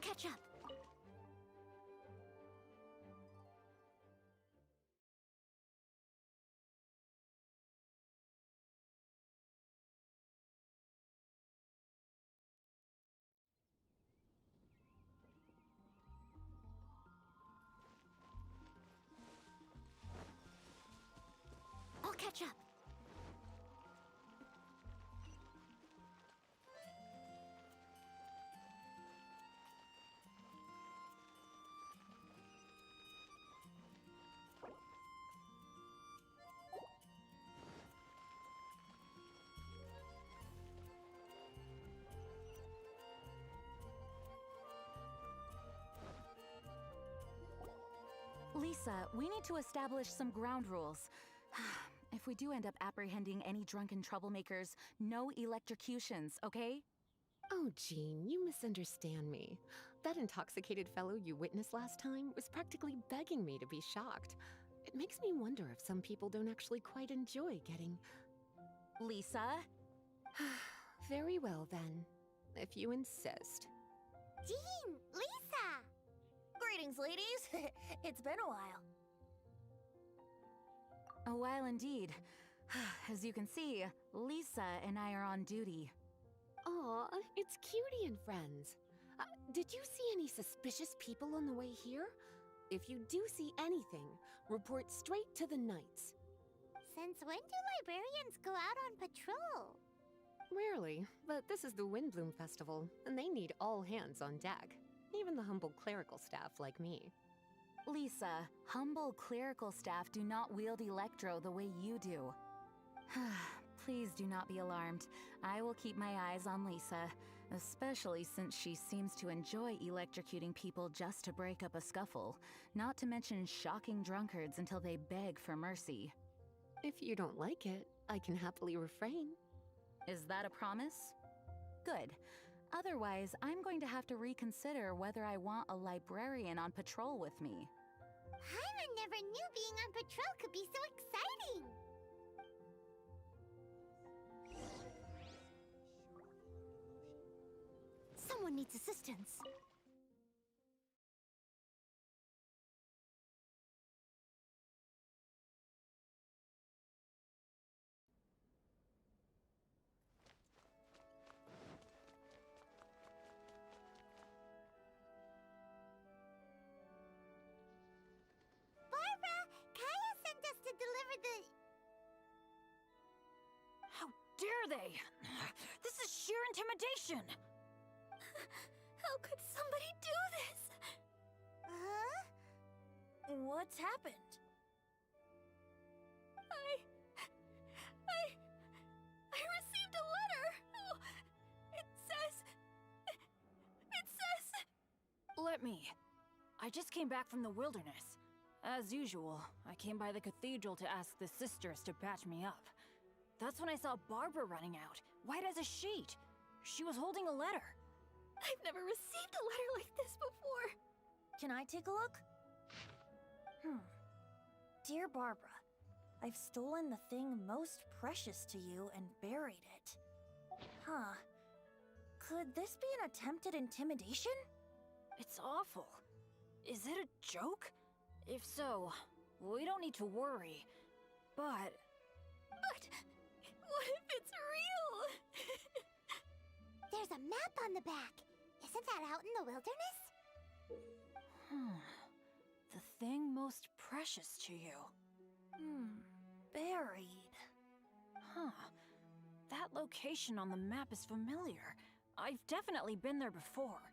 Speaker 4: catch up. I'll catch up.
Speaker 1: Lisa, we need to establish some ground rules. If we do end up apprehending any drunken troublemakers, no electrocutions, okay?
Speaker 13: Oh, Jean, you misunderstand me. That intoxicated fellow you witnessed last time was practically begging me to be shocked. It makes me wonder if some people don't actually quite enjoy getting...
Speaker 1: Lisa?
Speaker 13: Very well, then. If you insist.
Speaker 5: Jean! Lisa!
Speaker 7: Greetings, ladies. It's been a while.
Speaker 1: A while indeed. As you can see, Lisa and I are on duty.
Speaker 13: Aw, it's Cutie and friends. Did you see any suspicious people on the way here? If you do see anything, report straight to the Knights.
Speaker 5: Since when do librarians go out on patrol?
Speaker 13: Rarely, but this is the Windblum Festival, and they need all hands on deck. Even the humble clerical staff like me.
Speaker 1: Lisa, humble clerical staff do not wield electro the way you do. Please do not be alarmed. I will keep my eyes on Lisa, especially since she seems to enjoy electrocuting people just to break up a scuffle, not to mention shocking drunkards until they beg for mercy.
Speaker 13: If you don't like it, I can happily refrain.
Speaker 1: Is that a promise? Good. Otherwise, I'm going to have to reconsider whether I want a librarian on patrol with me.
Speaker 5: Paimon never knew being on patrol could be so exciting!
Speaker 4: Someone needs assistance.
Speaker 5: Barbara! Kaya sent us to deliver the...
Speaker 7: How dare they? This is sheer intimidation!
Speaker 6: How could somebody do this?
Speaker 5: Huh?
Speaker 7: What's happened?
Speaker 6: I received a letter. Oh, it says...
Speaker 1: Let me. I just came back from the wilderness. As usual, I came by the cathedral to ask the sisters to patch me up. That's when I saw Barber running out, white as a sheet. She was holding a letter.
Speaker 6: I've never received a letter like this before.
Speaker 7: Can I take a look? Dear Barbara, I've stolen the thing most precious to you and buried it. Huh. Could this be an attempted intimidation?
Speaker 1: It's awful. Is it a joke? If so, we don't need to worry. But
Speaker 6: what if it's real?
Speaker 5: There's a map on the back. Isn't that out in the wilderness?
Speaker 1: The thing most precious to you.
Speaker 7: Buried.
Speaker 1: That location on the map is familiar. I've definitely been there before.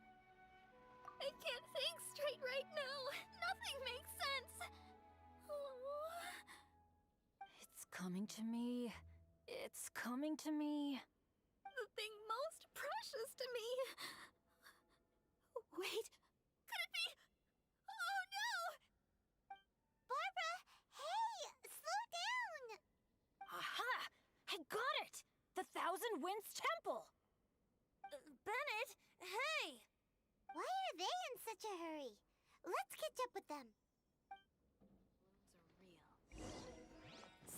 Speaker 6: I can't think straight right now. Nothing makes sense.
Speaker 1: It's coming to me. It's coming to me.
Speaker 6: The thing most precious to me. Wait, could it be? Oh no!
Speaker 5: Barbara! Hey! Slow down!
Speaker 1: Aha! I got it! The Thousand Winds Temple!
Speaker 7: Bennett, hey!
Speaker 5: Why are they in such a hurry? Let's catch up with them.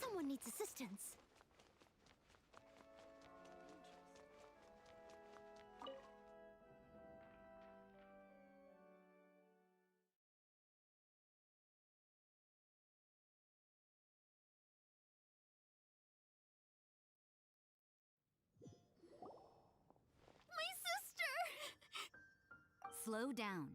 Speaker 4: Someone needs assistance.
Speaker 1: Slow down.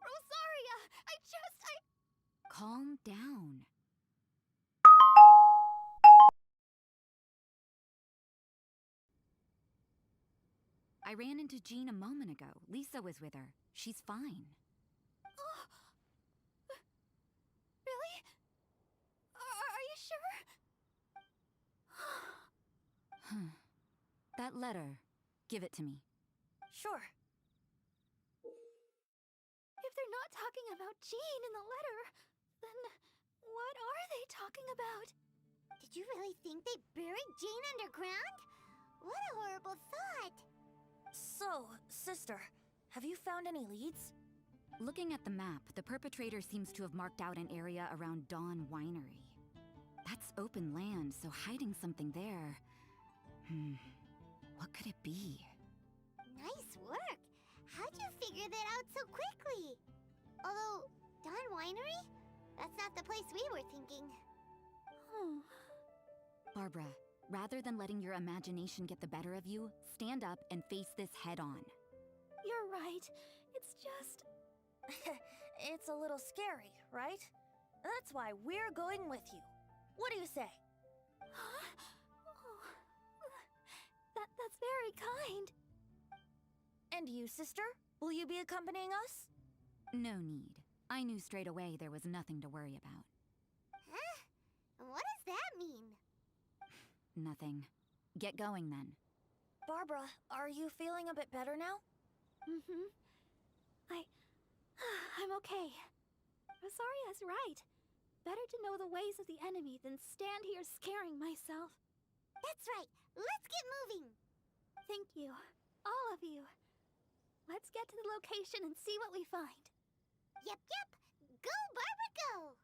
Speaker 5: Rosaria,
Speaker 1: Calm down. I ran into Jean a moment ago. Lisa was with her. She's fine.
Speaker 5: Really? Are you sure?
Speaker 1: That letter. Give it to me.
Speaker 7: Sure.
Speaker 5: If they're not talking about Jean in the letter, then what are they talking about? Did you really think they buried Jean underground? What a horrible thought!
Speaker 7: So, sister, have you found any leads?
Speaker 1: Looking at the map, the perpetrator seems to have marked out an area around Dawn Winery. That's open land, so hiding something there... What could it be?
Speaker 5: Nice work! How'd you figure that out so quickly? Although, Dawn Winery? That's not the place we were thinking.
Speaker 1: Barbara, rather than letting your imagination get the better of you, stand up and face this head on.
Speaker 5: You're right. It's just...
Speaker 7: It's a little scary, right? That's why we're going with you. What do you say?
Speaker 5: Huh? That's very kind.
Speaker 7: And you, sister? Will you be accompanying us?
Speaker 1: No need. I knew straight away there was nothing to worry about.
Speaker 5: Huh? What does that mean?
Speaker 1: Nothing. Get going then.
Speaker 7: Barbara, are you feeling a bit better now?
Speaker 5: I'm okay. Rosaria's right. Better to know the ways of the enemy than stand here scaring myself. That's right. Let's get moving. Thank you. All of you. Let's get to the location and see what we find. Yep. Go, Barbara, go!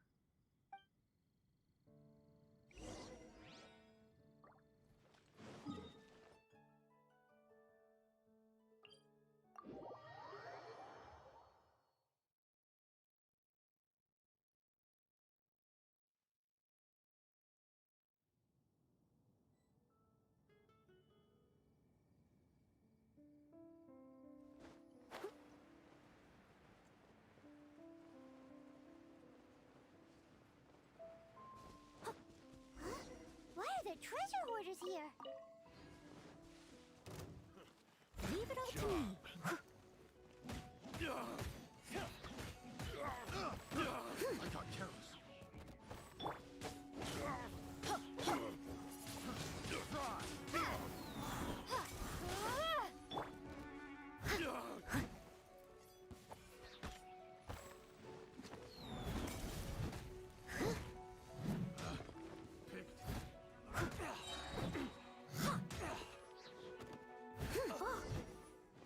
Speaker 5: Why are there treasure hoarders here?
Speaker 4: Leave it all to me.
Speaker 3: I got careless.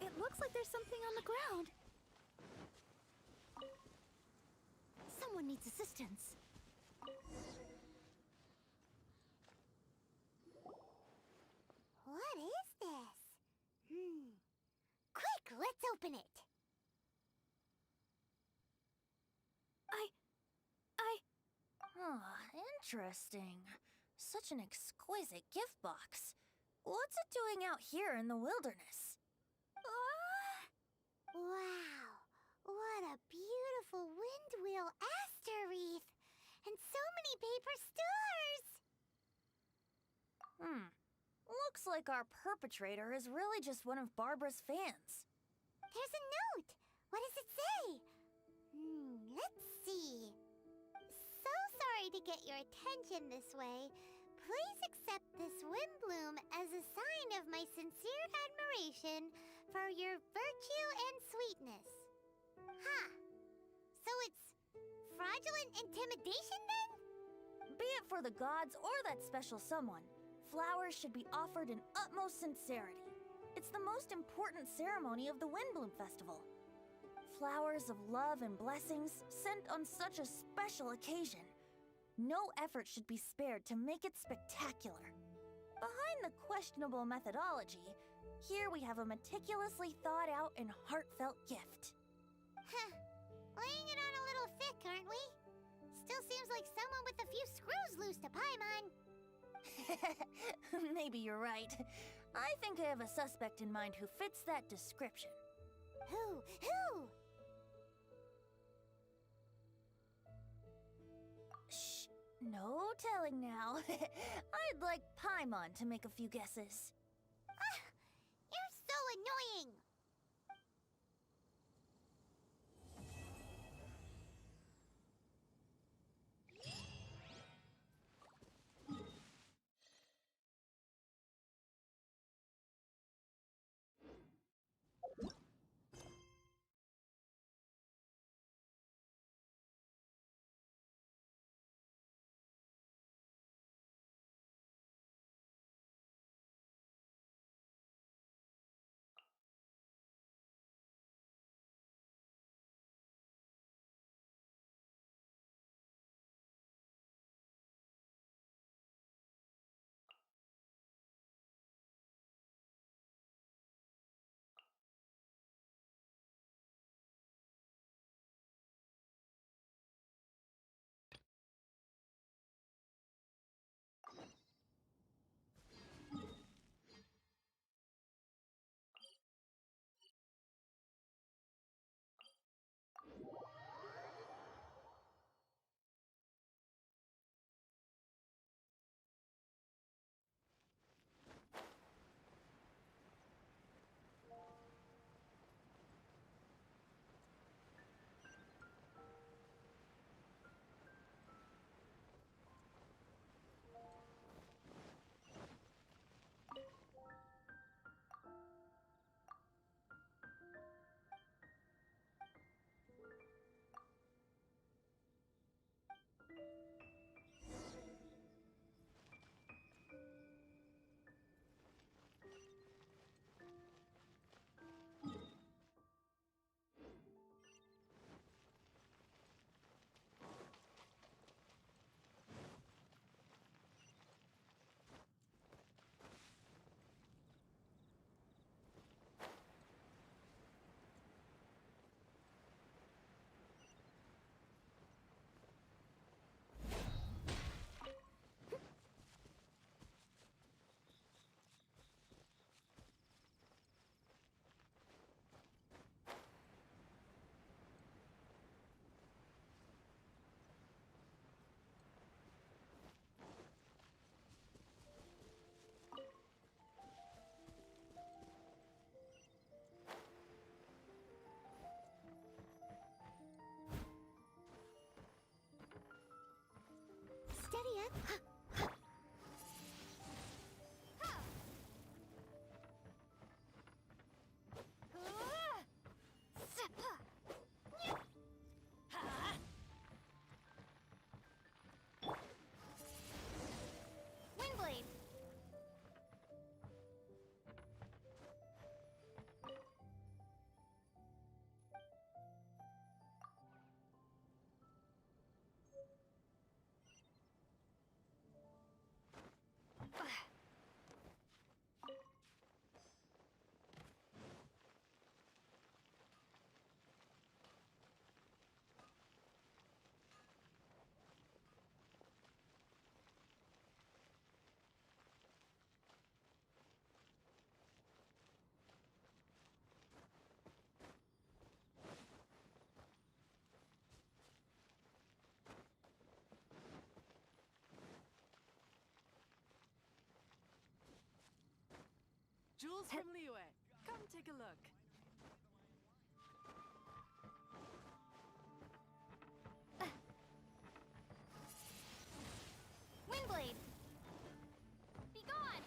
Speaker 5: It looks like there's something on the ground. Someone needs assistance. What is this? Quick, let's open it.
Speaker 7: Interesting. Such an exquisite gift box. What's it doing out here in the wilderness?
Speaker 5: Wow, what a beautiful windwheel aster wreath! And so many paper stars!
Speaker 7: Looks like our perpetrator is really just one of Barbara's fans.
Speaker 5: There's a note! What does it say? Let's see. So sorry to get your attention this way. Please accept this windbloom as a sign of my sincere admiration for your virtue and sweetness. So it's fraudulent intimidation then?
Speaker 7: Be it for the gods or that special someone, flowers should be offered in utmost sincerity. It's the most important ceremony of the Windbloom Festival. Flowers of love and blessings sent on such a special occasion. No effort should be spared to make it spectacular. Behind the questionable methodology, here we have a meticulously thought out and heartfelt gift.
Speaker 5: Huh. Laying it on a little thick, aren't we? Still seems like someone with a few screws loose to Paimon.
Speaker 7: Maybe you're right. I think I have a suspect in mind who fits that description.
Speaker 5: Who? Who?
Speaker 7: Shh. No telling now. I'd like Paimon to make a few guesses.
Speaker 5: Ah, you're so annoying! Steady up. Windblade.
Speaker 14: Jules from Liyue. Come take a look.
Speaker 5: Windblade. Be gone.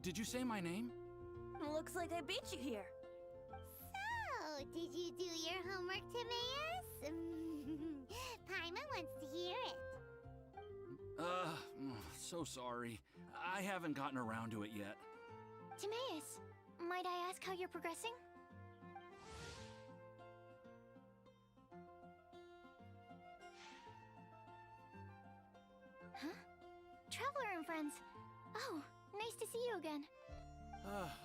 Speaker 9: Did you say my name?
Speaker 7: Looks like I beat you here.
Speaker 5: So, did you do your homework, Timaeus? Paimon wants to hear it.
Speaker 9: So sorry. I haven't gotten around to it yet.
Speaker 6: Timaeus, might I ask how you're progressing? Huh? Traveler and friends. Oh, nice to see you again.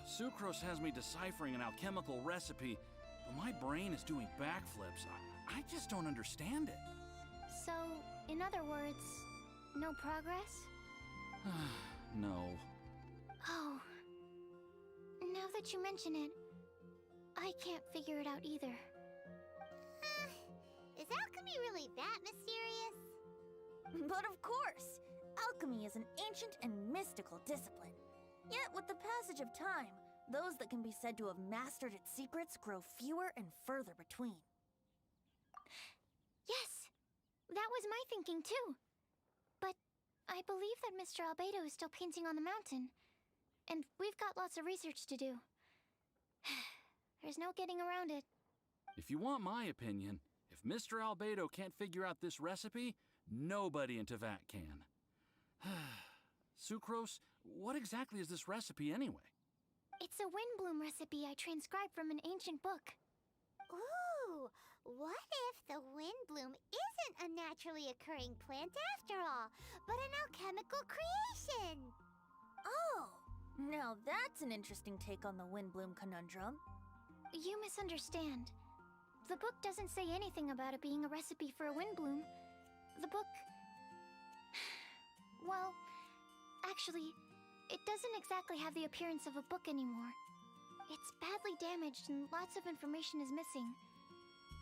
Speaker 9: Sucrose has me deciphering an alchemical recipe, but my brain is doing backflips. I just don't understand it.
Speaker 6: So, in other words, no progress?
Speaker 9: No.
Speaker 6: Oh. Now that you mention it, I can't figure it out either.
Speaker 5: Is alchemy really that mysterious?
Speaker 7: But of course! Alchemy is an ancient and mystical discipline. Yet, with the passage of time, those that can be said to have mastered its secrets grow fewer and further between.
Speaker 6: Yes! That was my thinking too. But I believe that Mr. Albedo is still painting on the mountain. And we've got lots of research to do. There's no getting around it.
Speaker 9: If you want my opinion, if Mr. Albedo can't figure out this recipe, nobody in Tevat can. Sucrose, what exactly is this recipe anyway?
Speaker 6: It's a windblum recipe I transcribed from an ancient book.
Speaker 5: Ooh, what if the windblum isn't a naturally occurring plant after all, but an alchemical creation?
Speaker 7: Oh, now that's an interesting take on the windblum conundrum.
Speaker 6: You misunderstand. The book doesn't say anything about it being a recipe for a windbloom. The book... Well, actually, it doesn't exactly have the appearance of a book anymore. It's badly damaged and lots of information is missing.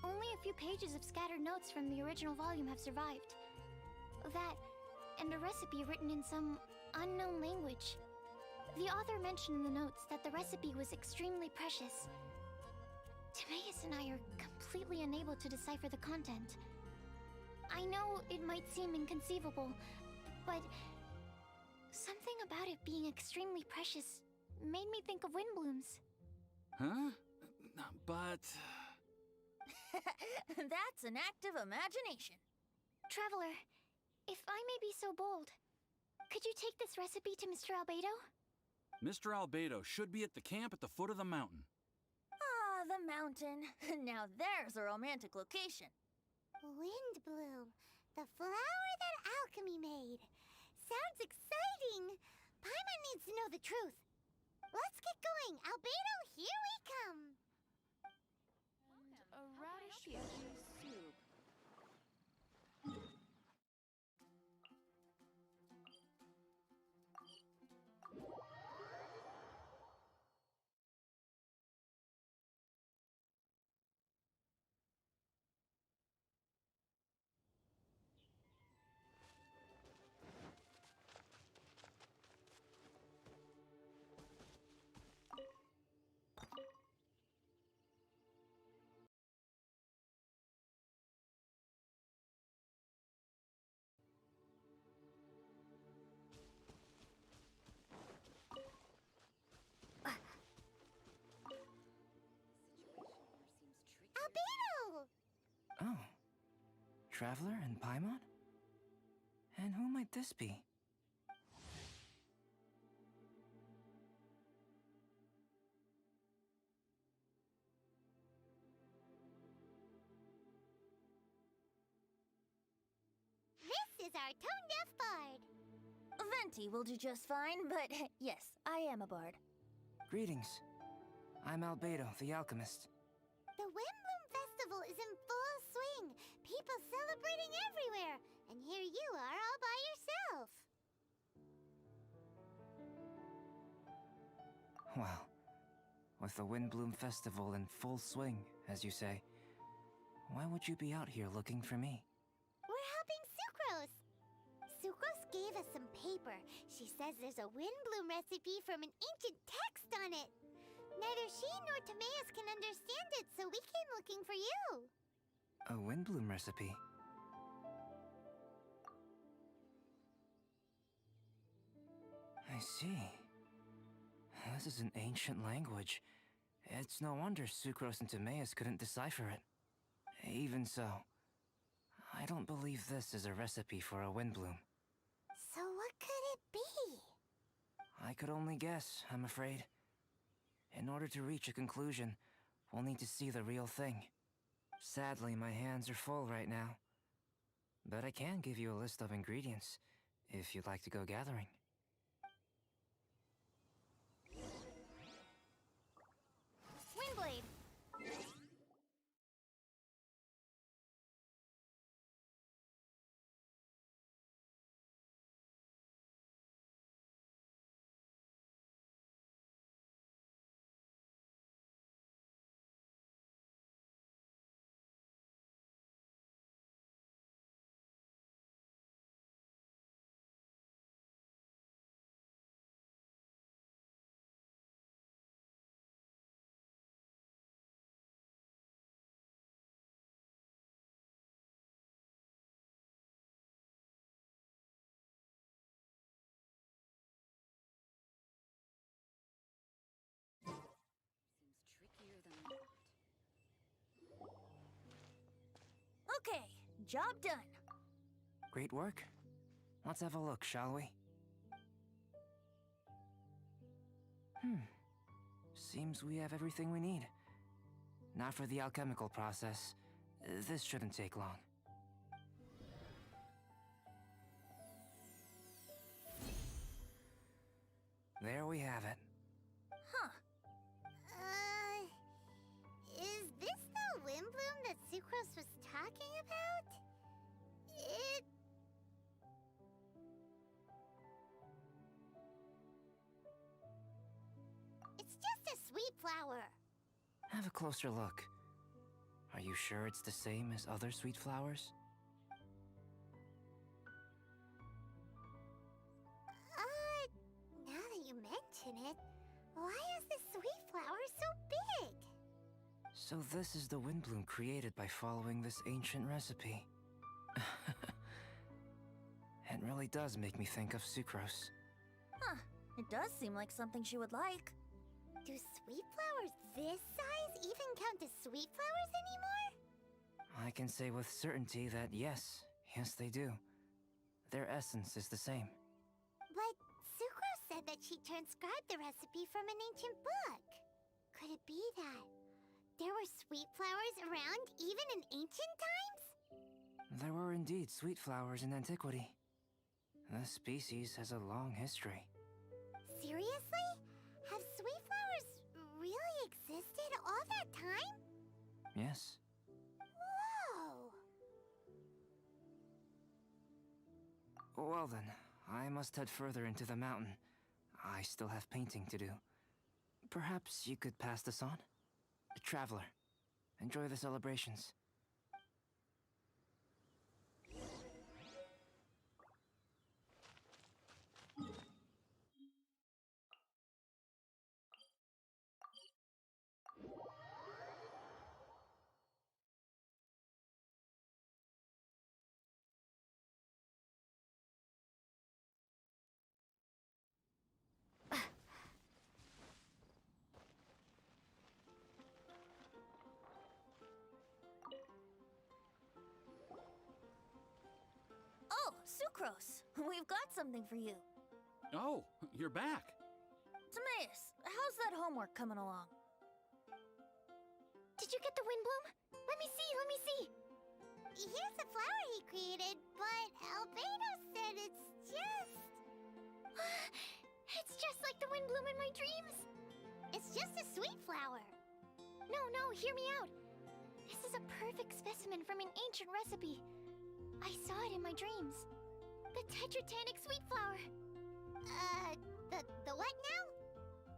Speaker 6: Only a few pages of scattered notes from the original volume have survived. That, and a recipe written in some unknown language. The author mentioned in the notes that the recipe was extremely precious. Timaeus and I are completely unable to decipher the content. I know it might seem inconceivable, but something about it being extremely precious made me think of windblooms.
Speaker 9: Huh? But...
Speaker 7: That's an active imagination.
Speaker 6: Traveler, if I may be so bold, could you take this recipe to Mr. Albedo?
Speaker 9: Mr. Albedo should be at the camp at the foot of the mountain.
Speaker 7: Ah, the mountain. Now there's a romantic location.
Speaker 5: Windbloom, the flower that alchemy made. Sounds exciting. Paimon needs to know the truth. Let's get going. Albedo, here we come.
Speaker 14: A radish veggie soup.
Speaker 5: Albedo!
Speaker 10: Oh. Traveler and Paimon? And who might this be?
Speaker 5: This is our tone-deaf bard.
Speaker 7: Venti will do just fine, but yes, I am a bard.
Speaker 10: Greetings. I'm Albedo, the alchemist.
Speaker 5: The Windbloom Festival is in full swing. People celebrating everywhere. And here you are all by yourself.
Speaker 10: Well, with the Windbloom Festival in full swing, as you say, why would you be out here looking for me?
Speaker 5: We're helping Sucrose. Sucrose gave us some paper. She says there's a Windbloom recipe from an ancient text on it. Neither she nor Timaeus can understand it, so we came looking for you.
Speaker 10: A Windbloom recipe? I see. This is an ancient language. It's no wonder Sucrose and Timaeus couldn't decipher it. Even so, I don't believe this is a recipe for a windbloom.
Speaker 5: So what could it be?
Speaker 10: I could only guess, I'm afraid. In order to reach a conclusion, we'll need to see the real thing. Sadly, my hands are full right now. But I can give you a list of ingredients, if you'd like to go gathering.
Speaker 5: Windblade!
Speaker 7: Okay, job done.
Speaker 10: Great work. Let's have a look, shall we? Seems we have everything we need. Now for the alchemical process. This shouldn't take long. There we have it.
Speaker 5: Huh. Is this the windbloom that Sucrose was talking about? It's just a sweet flower.
Speaker 10: Have a closer look. Are you sure it's the same as other sweet flowers?
Speaker 5: Now that you mention it, why is the sweet flower so big?
Speaker 10: So this is the windbloom created by following this ancient recipe. It really does make me think of Sucrose.
Speaker 7: Huh, it does seem like something she would like.
Speaker 5: Do sweet flowers this size even count as sweet flowers anymore?
Speaker 10: I can say with certainty that yes, they do. Their essence is the same.
Speaker 5: But Sucrose said that she transcribed the recipe from an ancient book. Could it be that there were sweet flowers around even in ancient times?
Speaker 10: There were indeed sweet flowers in antiquity. This species has a long history.
Speaker 5: Seriously? Have sweet flowers really existed all that time?
Speaker 10: Yes.
Speaker 5: Whoa!
Speaker 10: Well then, I must head further into the mountain. I still have painting to do. Perhaps you could pass this on? Traveler, enjoy the celebrations.
Speaker 7: Oh, Sucrose! We've got something for you.
Speaker 9: Oh, you're back.
Speaker 7: Timaeus, how's that homework coming along?
Speaker 5: Did you get the windbloom? Let me see, let me see. Here's the flower he created, but Albedo said it's just... It's just like the windbloom in my dreams. It's just a sweet flower. No, hear me out. This is a perfect specimen from an ancient recipe. I saw it in my dreams. The tetratanic sweet flower. The what now?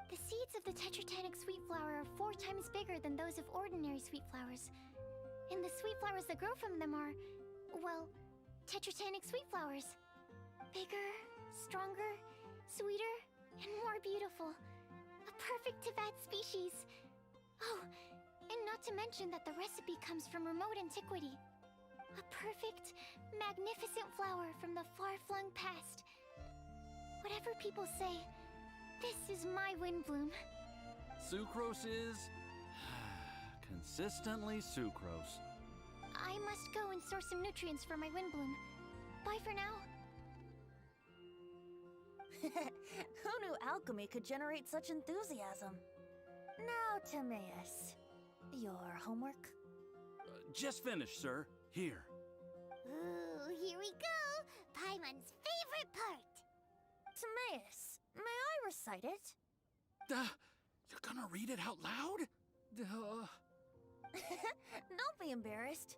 Speaker 5: The seeds of the tetratanic sweet flower are 4 times bigger than those of ordinary sweet flowers. And the sweet flowers that grow from them are, well, tetratanic sweet flowers. Bigger, stronger, sweeter, and more beautiful. A perfect Tivat species. Oh, and not to mention that the recipe comes from remote antiquity. A perfect, magnificent flower from the far-flung past. Whatever people say,
Speaker 4: This is my windblum.
Speaker 9: Sucrose is... consistently sucrose.
Speaker 4: I must go and source some nutrients for my windblum. Bye for now.
Speaker 7: Who knew alchemy could generate such enthusiasm? Now, Timaeus, your homework?
Speaker 9: Just finished, sir. Here.
Speaker 5: Ooh, here we go! Paimon's favorite part!
Speaker 7: Timaeus, may I recite it?
Speaker 9: You're gonna read it out loud?
Speaker 7: Don't be embarrassed.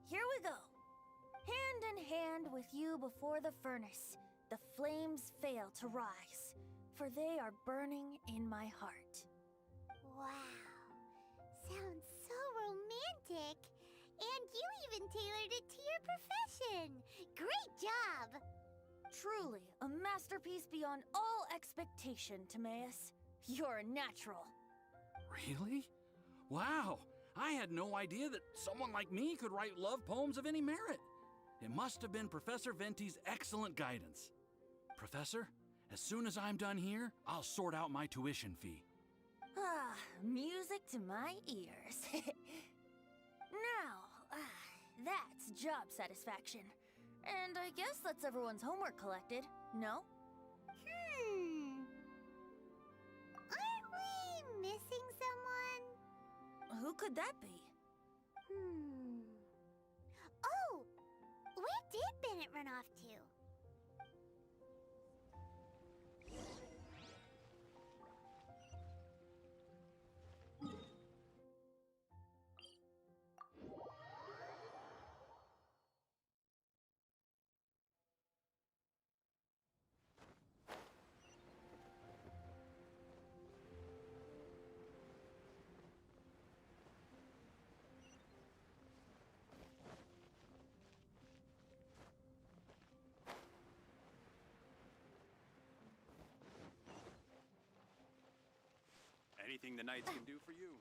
Speaker 7: Here we go. Hand in hand with you before the furnace, the flames fail to rise, for they are burning in my heart.
Speaker 5: Wow. Sounds so romantic. And you even tailored it to your profession. Great job!
Speaker 7: Truly, a masterpiece beyond all expectation, Timaeus. You're a natural.
Speaker 9: Really? Wow! I had no idea that someone like me could write love poems of any merit. It must have been Professor Venti's excellent guidance. Professor, as soon as I'm done here, I'll sort out my tuition fee.
Speaker 7: Ah, music to my ears. Now, that's job satisfaction. And I guess that's everyone's homework collected, no?
Speaker 5: Aren't we missing someone?
Speaker 7: Who could that be?
Speaker 5: Oh! Where did Bennett run off to?
Speaker 2: Anything the knights can do for you.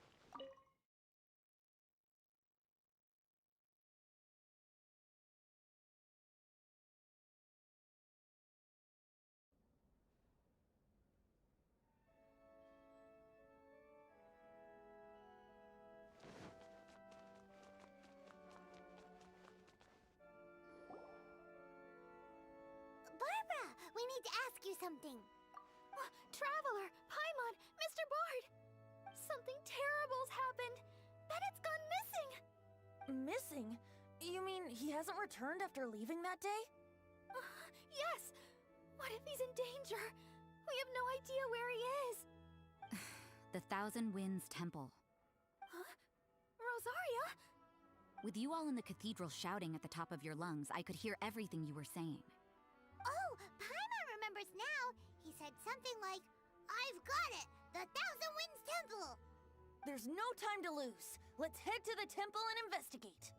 Speaker 5: Barbara, we need to ask you something.
Speaker 6: Traveler, Paimon, Mr. Bard! Something terrible's happened. Bennett's gone missing.
Speaker 7: Missing? You mean he hasn't returned after leaving that day?
Speaker 6: Yes. What if he's in danger? We have no idea where he is.
Speaker 1: The Thousand Winds Temple.
Speaker 6: Huh? Rosaria?
Speaker 1: With you all in the cathedral shouting at the top of your lungs, I could hear everything you were saying.
Speaker 5: Oh, Paimon remembers now. He said something like, I've got it! The Thousand Winds Temple!
Speaker 7: There's no time to lose. Let's head to the temple and investigate.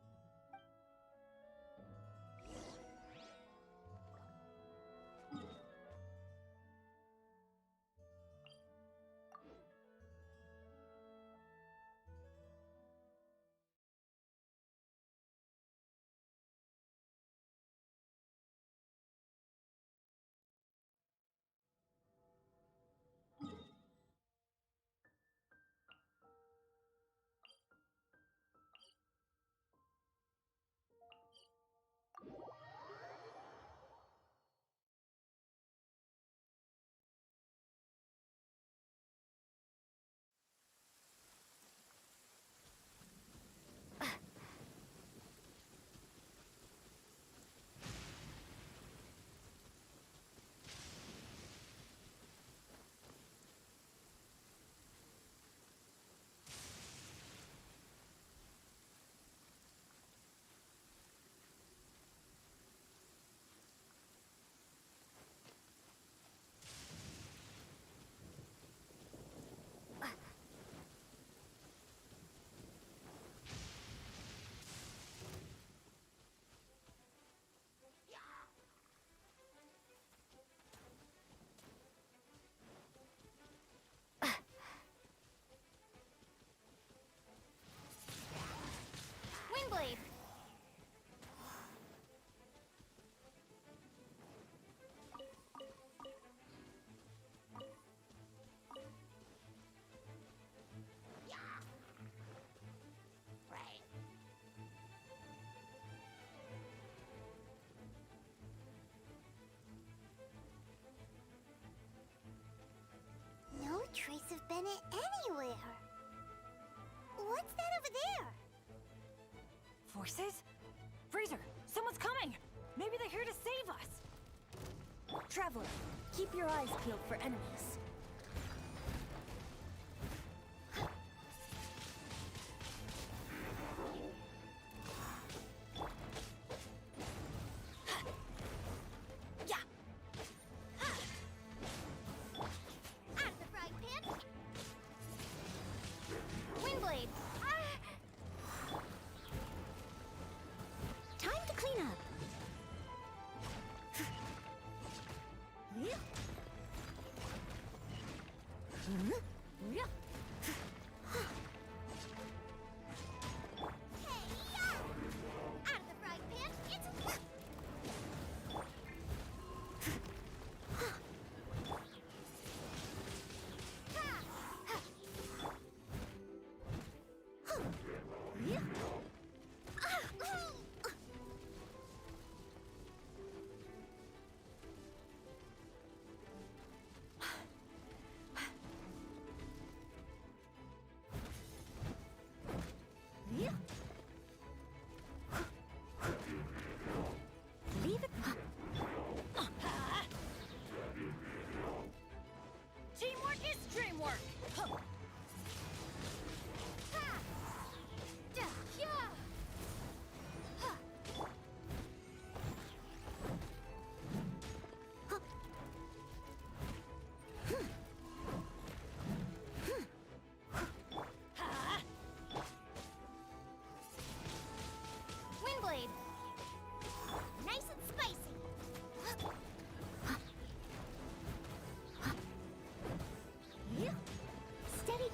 Speaker 4: Windblade!
Speaker 5: been anywhere. What's that over there?
Speaker 7: Forces? Freezer, someone's coming! Maybe they're here to save us! Traveler, keep your eyes peeled for enemies. Teamwork is dreamwork!
Speaker 5: Windblade! Nice and spicy! Steady!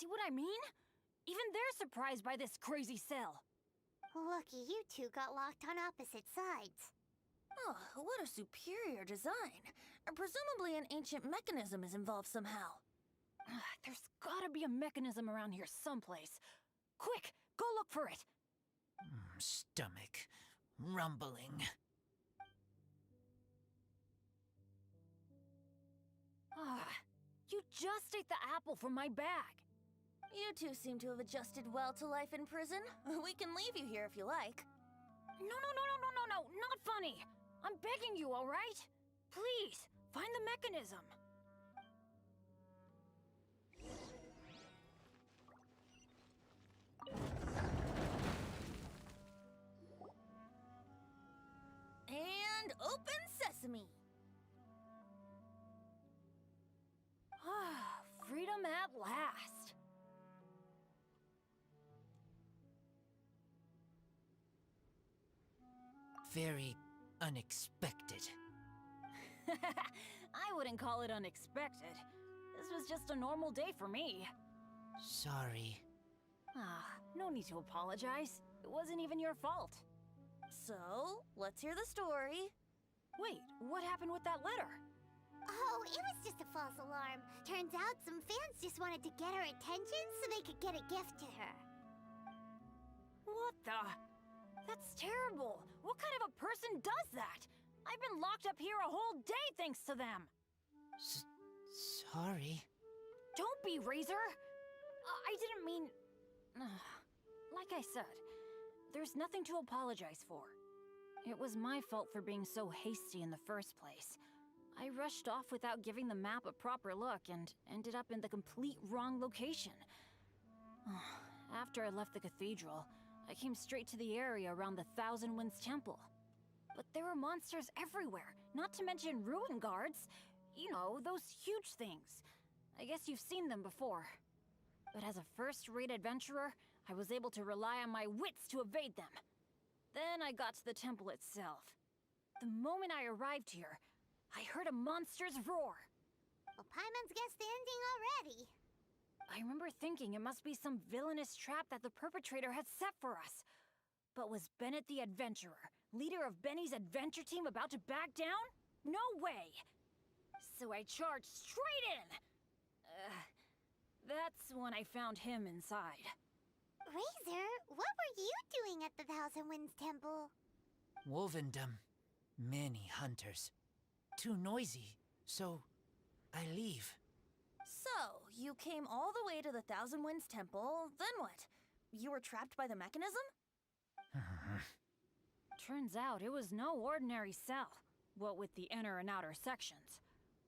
Speaker 7: See what I mean? Even they're surprised by this crazy cell.
Speaker 5: Lucky you two got locked on opposite sides.
Speaker 7: Oh, what a superior design. Presumably an ancient mechanism is involved somehow. There's gotta be a mechanism around here someplace. Quick, go look for it.
Speaker 15: Stomach rumbling.
Speaker 7: You just ate the apple from my bag. You two seem to have adjusted well to life in prison. We can leave you here if you like. No, not funny. I'm begging you, all right? Please, find the mechanism. And open sesame. Freedom at last.
Speaker 15: Very unexpected.
Speaker 7: I wouldn't call it unexpected. This was just a normal day for me.
Speaker 15: Sorry.
Speaker 7: No need to apologize. It wasn't even your fault. So, let's hear the story. Wait, what happened with that letter?
Speaker 5: Oh, it was just a false alarm. Turns out some fans just wanted to get her attention so they could get a gift to her.
Speaker 7: What the? That's terrible. What kind of a person does that? I've been locked up here a whole day thanks to them.
Speaker 15: Sorry.
Speaker 7: Don't be, Razor. I didn't mean... Like I said, there's nothing to apologize for. It was my fault for being so hasty in the first place. I rushed off without giving the map a proper look and ended up in the complete wrong location. After I left the cathedral, I came straight to the area around the Thousand Winds Temple.
Speaker 16: but there were monsters everywhere, not to mention ruin guards. You know, those huge things. I guess you've seen them before. But as a first-rate adventurer, I was able to rely on my wits to evade them. Then I got to the temple itself. The moment I arrived here, I heard a monster's roar.
Speaker 5: Well, Paimon's guessed the ending already.
Speaker 16: I remember thinking it must be some villainous trap that the perpetrator had set for us. But was Bennett the adventurer, leader of Benny's adventure team, about to back down? No way! So I charged straight in! That's when I found him inside.
Speaker 5: Razor, what were you doing at the Thousand Winds Temple?
Speaker 15: Wolvendom. Many hunters. Too noisy, so I leave.
Speaker 7: So, you came all the way to the Thousand Winds Temple, then what? You were trapped by the mechanism?
Speaker 16: Turns out it was no ordinary cell, what with the inner and outer sections.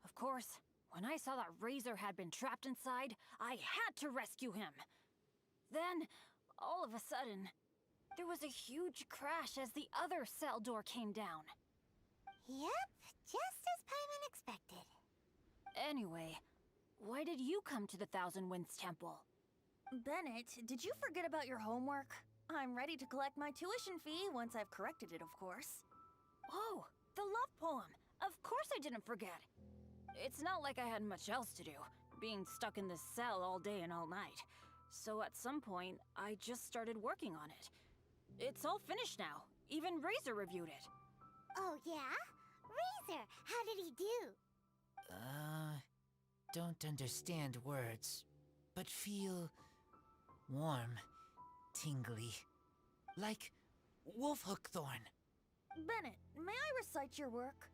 Speaker 16: Of course, when I saw that Razor had been trapped inside, I had to rescue him. Then, all of a sudden, there was a huge crash as the other cell door came down.
Speaker 5: Yep, just as Paimon expected.
Speaker 16: Anyway, why did you come to the Thousand Winds Temple?
Speaker 7: Bennett, did you forget about your homework? I'm ready to collect my tuition fee once I've corrected it, of course.
Speaker 16: Oh, the love poem! Of course I didn't forget! It's not like I had much else to do, being stuck in this cell all day and all night. So at some point, I just started working on it. It's all finished now. Even Razor reviewed it.
Speaker 5: Oh, yeah? Razor, how did he do?
Speaker 15: Don't understand words, but feel warm, tingly, like wolfhook thorn.
Speaker 7: Bennett, may I recite your work?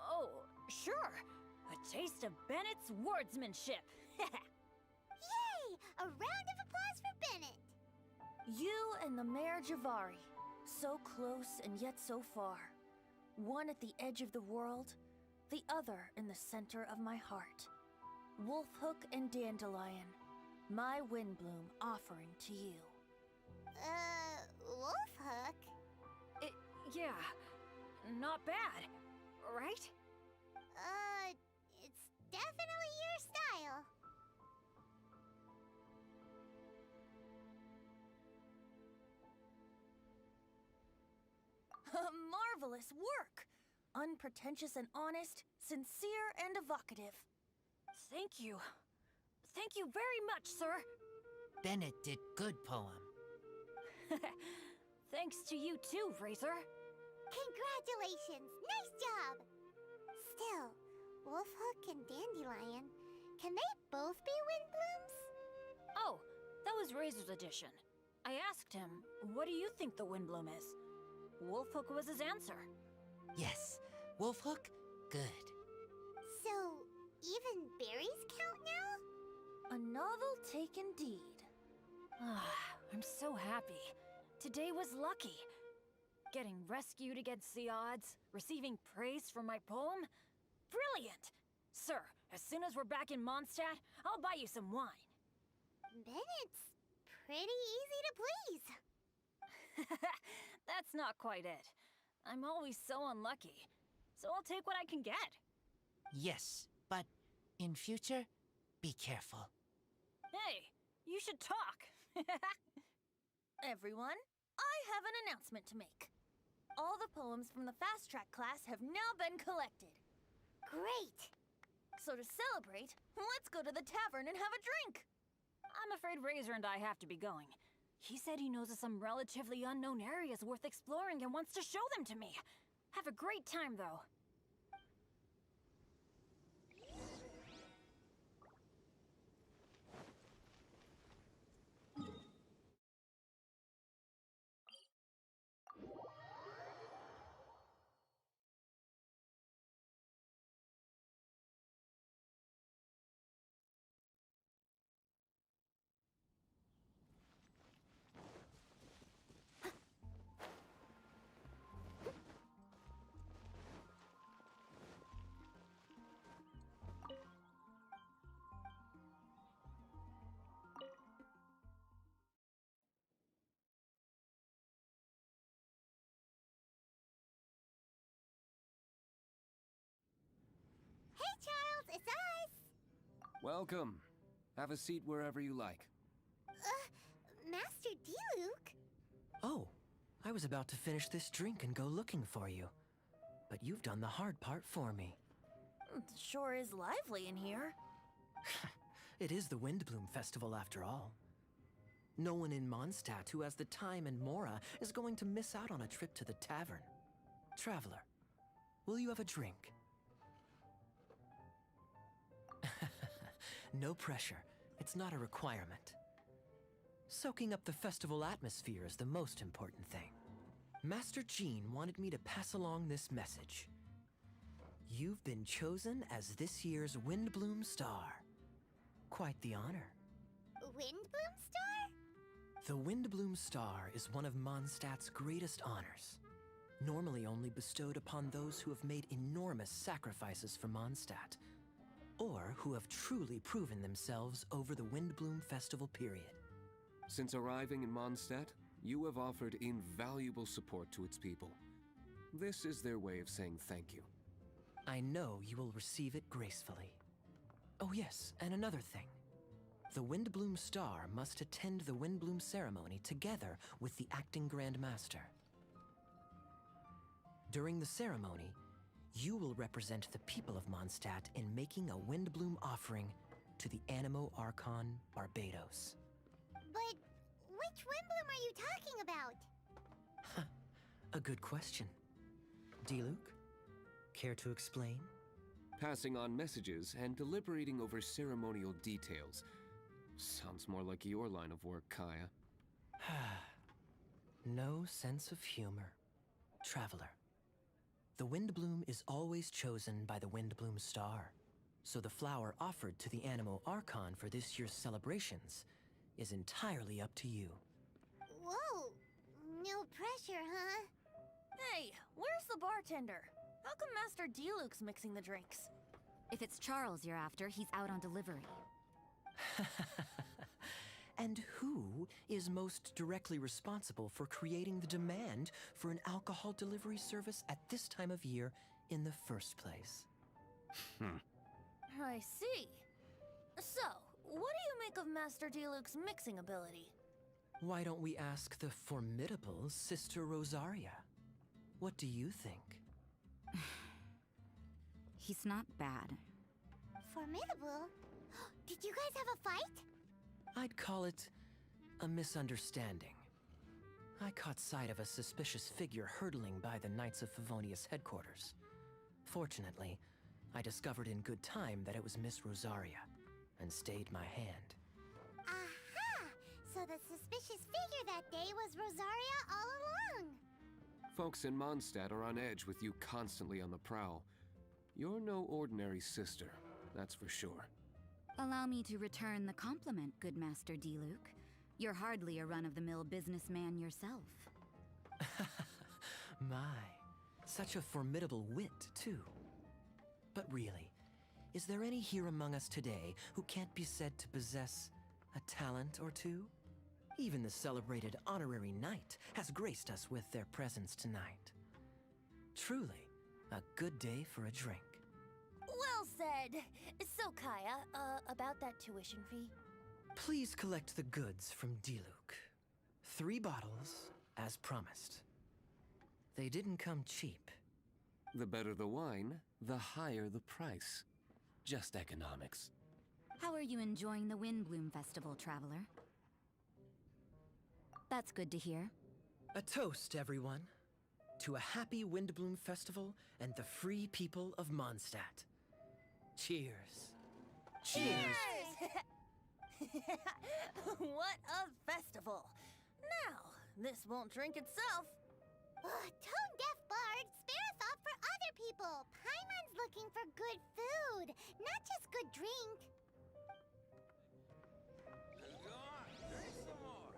Speaker 16: Oh, sure. A taste of Bennett's wordsmanship.
Speaker 5: Yay! A round of applause for Bennett!
Speaker 7: You and the Mayor Javari, so close and yet so far. One at the edge of the world, the other in the center of my heart. Wolfhook and Dandelion, my windbloom offering to you.
Speaker 5: Wolfhook?
Speaker 16: Yeah, not bad, right?
Speaker 5: It's definitely your style.
Speaker 7: Marvelous work! Unpretentious and honest, sincere and evocative.
Speaker 16: Thank you. Thank you very much, sir.
Speaker 15: Bennett did good poem.
Speaker 16: Thanks to you too, Razor.
Speaker 5: Congratulations! Nice job! Still, Wolfhook and Dandelion, can they both be windblooms?
Speaker 16: Oh, that was Razor's addition. I asked him, what do you think the windbloom is? Wolfhook was his answer.
Speaker 15: Yes, Wolfhook, good.
Speaker 5: So, even berries count now?
Speaker 7: A novel take indeed.
Speaker 16: I'm so happy. Today was lucky. Getting rescued against the odds, receiving praise for my poem. Brilliant! Sir, as soon as we're back in Mondstadt, I'll buy you some wine.
Speaker 5: Bennett's pretty easy to please.
Speaker 16: That's not quite it. I'm always so unlucky, so I'll take what I can get.
Speaker 15: Yes, but in future, be careful.
Speaker 16: Hey, you should talk.
Speaker 7: Everyone, I have an announcement to make. All the poems from the Fast Track class have now been collected.
Speaker 5: Great!
Speaker 7: So to celebrate, let's go to the tavern and have a drink.
Speaker 16: I'm afraid Razor and I have to be going. He said he knows of some relatively unknown areas worth exploring and wants to show them to me. Have a great time, though.
Speaker 8: Welcome. Have a seat wherever you like.
Speaker 5: Master Diluc?
Speaker 10: Oh, I was about to finish this drink and go looking for you. But you've done the hard part for me.
Speaker 7: Sure is lively in here.
Speaker 10: It is the Windbloom Festival after all. No one in Mondstadt who has the time and mora is going to miss out on a trip to the tavern. Traveler, will you have a drink? No pressure. It's not a requirement. Soaking up the festival atmosphere is the most important thing. Master Jean wanted me to pass along this message. You've been chosen as this year's Windbloom Star. Quite the honor.
Speaker 5: Windbloom Star?
Speaker 10: The Windbloom Star is one of Mondstadt's greatest honors, normally only bestowed upon those who have made enormous sacrifices for Mondstadt, or who have truly proven themselves over the Windbloom Festival period.
Speaker 8: Since arriving in Mondstadt, you have offered invaluable support to its people. This is their way of saying thank you.
Speaker 10: I know you will receive it gracefully. Oh yes, and another thing. The Windbloom Star must attend the Windbloom ceremony together with the acting Grand Master. During the ceremony, you will represent the people of Mondstadt in making a Windbloom offering to the Animo Archon Barbados.
Speaker 5: But which Windbloom are you talking about?
Speaker 10: A good question. Diluc, care to explain?
Speaker 8: Passing on messages and deliberating over ceremonial details. Sounds more like your line of work, Kaya.
Speaker 10: No sense of humor. Traveler. The Windbloom is always chosen by the Windbloom Star, so the flower offered to the Animo Archon for this year's celebrations is entirely up to you.
Speaker 5: Whoa! No pressure, huh?
Speaker 7: Hey, where's the bartender? How come Master Diluc's mixing the drinks?
Speaker 1: If it's Charles you're after, he's out on delivery.
Speaker 10: And who is most directly responsible for creating the demand for an alcohol delivery service at this time of year in the first place?
Speaker 7: I see. So, what do you make of Master Diluc's mixing ability?
Speaker 10: Why don't we ask the formidable Sister Rosaria? What do you think?
Speaker 1: He's not bad.
Speaker 5: Formidable? Did you guys have a fight?
Speaker 10: I'd call it a misunderstanding. I caught sight of a suspicious figure hurtling by the Knights of Favonius headquarters. Fortunately, I discovered in good time that it was Miss Rosaria, and stayed my hand.
Speaker 5: Aha! So the suspicious figure that day was Rosaria all along!
Speaker 8: Folks in Mondstadt are on edge with you constantly on the prowl. You're no ordinary sister, that's for sure.
Speaker 1: Allow me to return the compliment, good Master Diluc. You're hardly a run-of-the-mill businessman yourself.
Speaker 10: My, such a formidable wit, too. But really, is there any here among us today who can't be said to possess a talent or two? Even the celebrated honorary knight has graced us with their presence tonight. Truly, a good day for a drink.
Speaker 7: Well said. So, Kaya, about that tuition fee?
Speaker 10: Please collect the goods from Diluc. 3 bottles, as promised. They didn't come cheap.
Speaker 8: The better the wine, the higher the price. Just economics.
Speaker 1: How are you enjoying the Windbloom Festival, Traveler? That's good to hear.
Speaker 10: A toast, everyone, to a happy Windbloom Festival and the free people of Mondstadt. Cheers.
Speaker 7: Cheers! What a festival! Now, this won't drink itself.
Speaker 5: Tone-deaf bard, spare a thought for other people. Paimon's looking for good food, not just good drink.
Speaker 2: Go on, drink some more.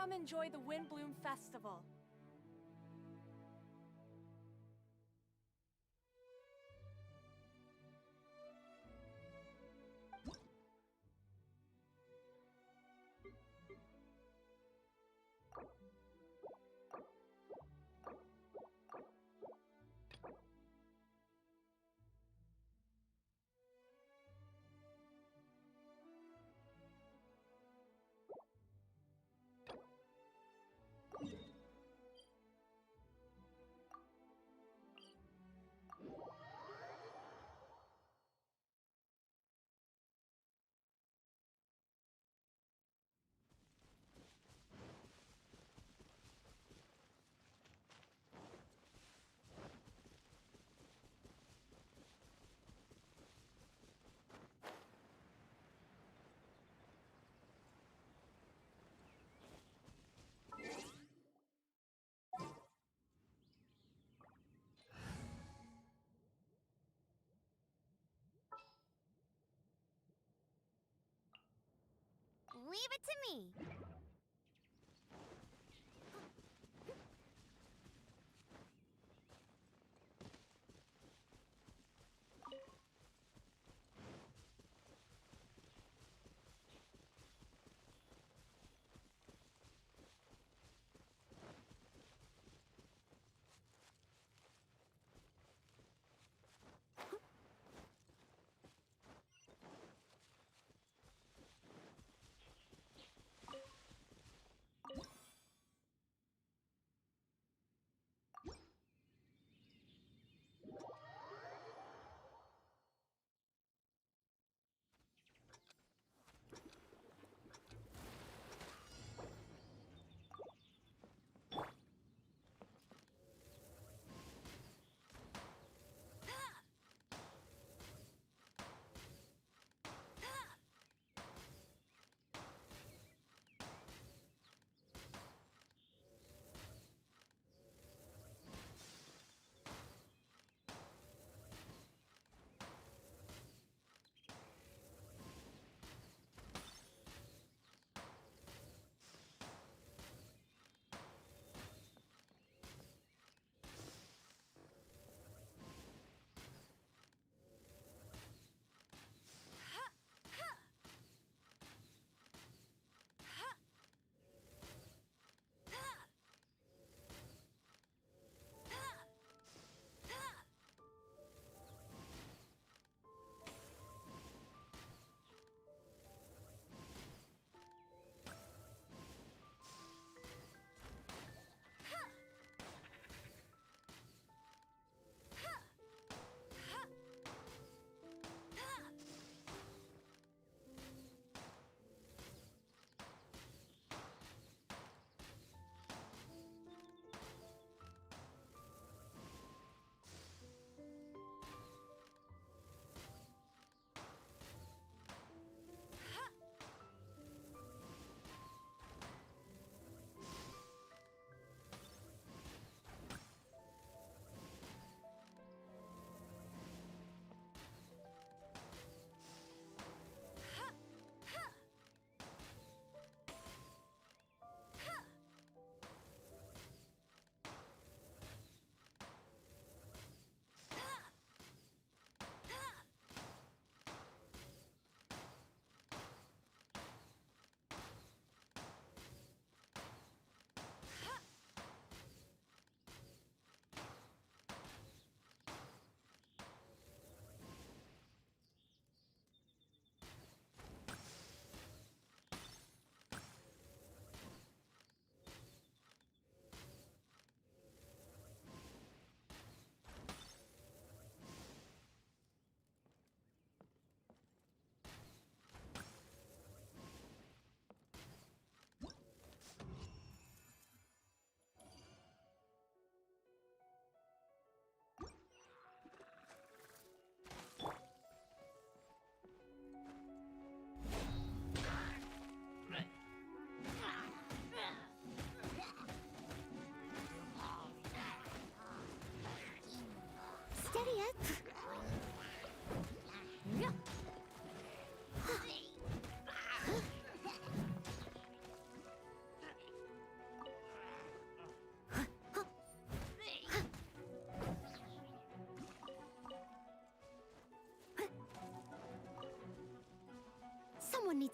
Speaker 14: Come enjoy the Windbloom Festival.
Speaker 5: Leave it to me.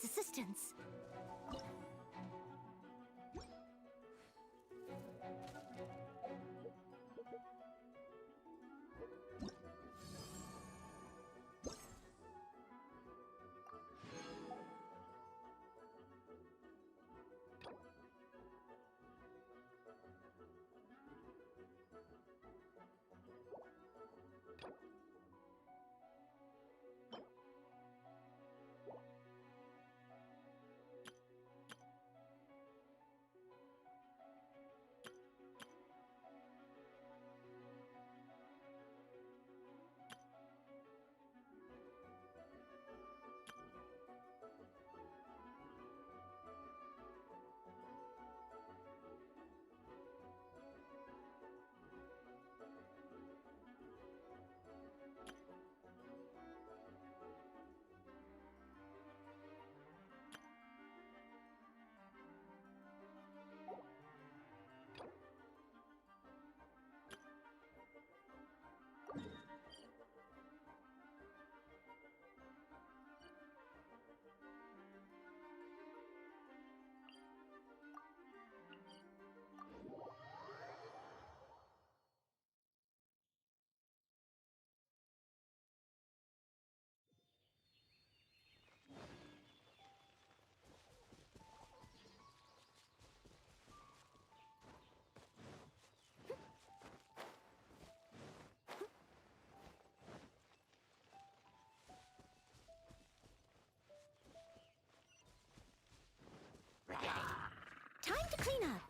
Speaker 4: needs assistance. Time to clean up.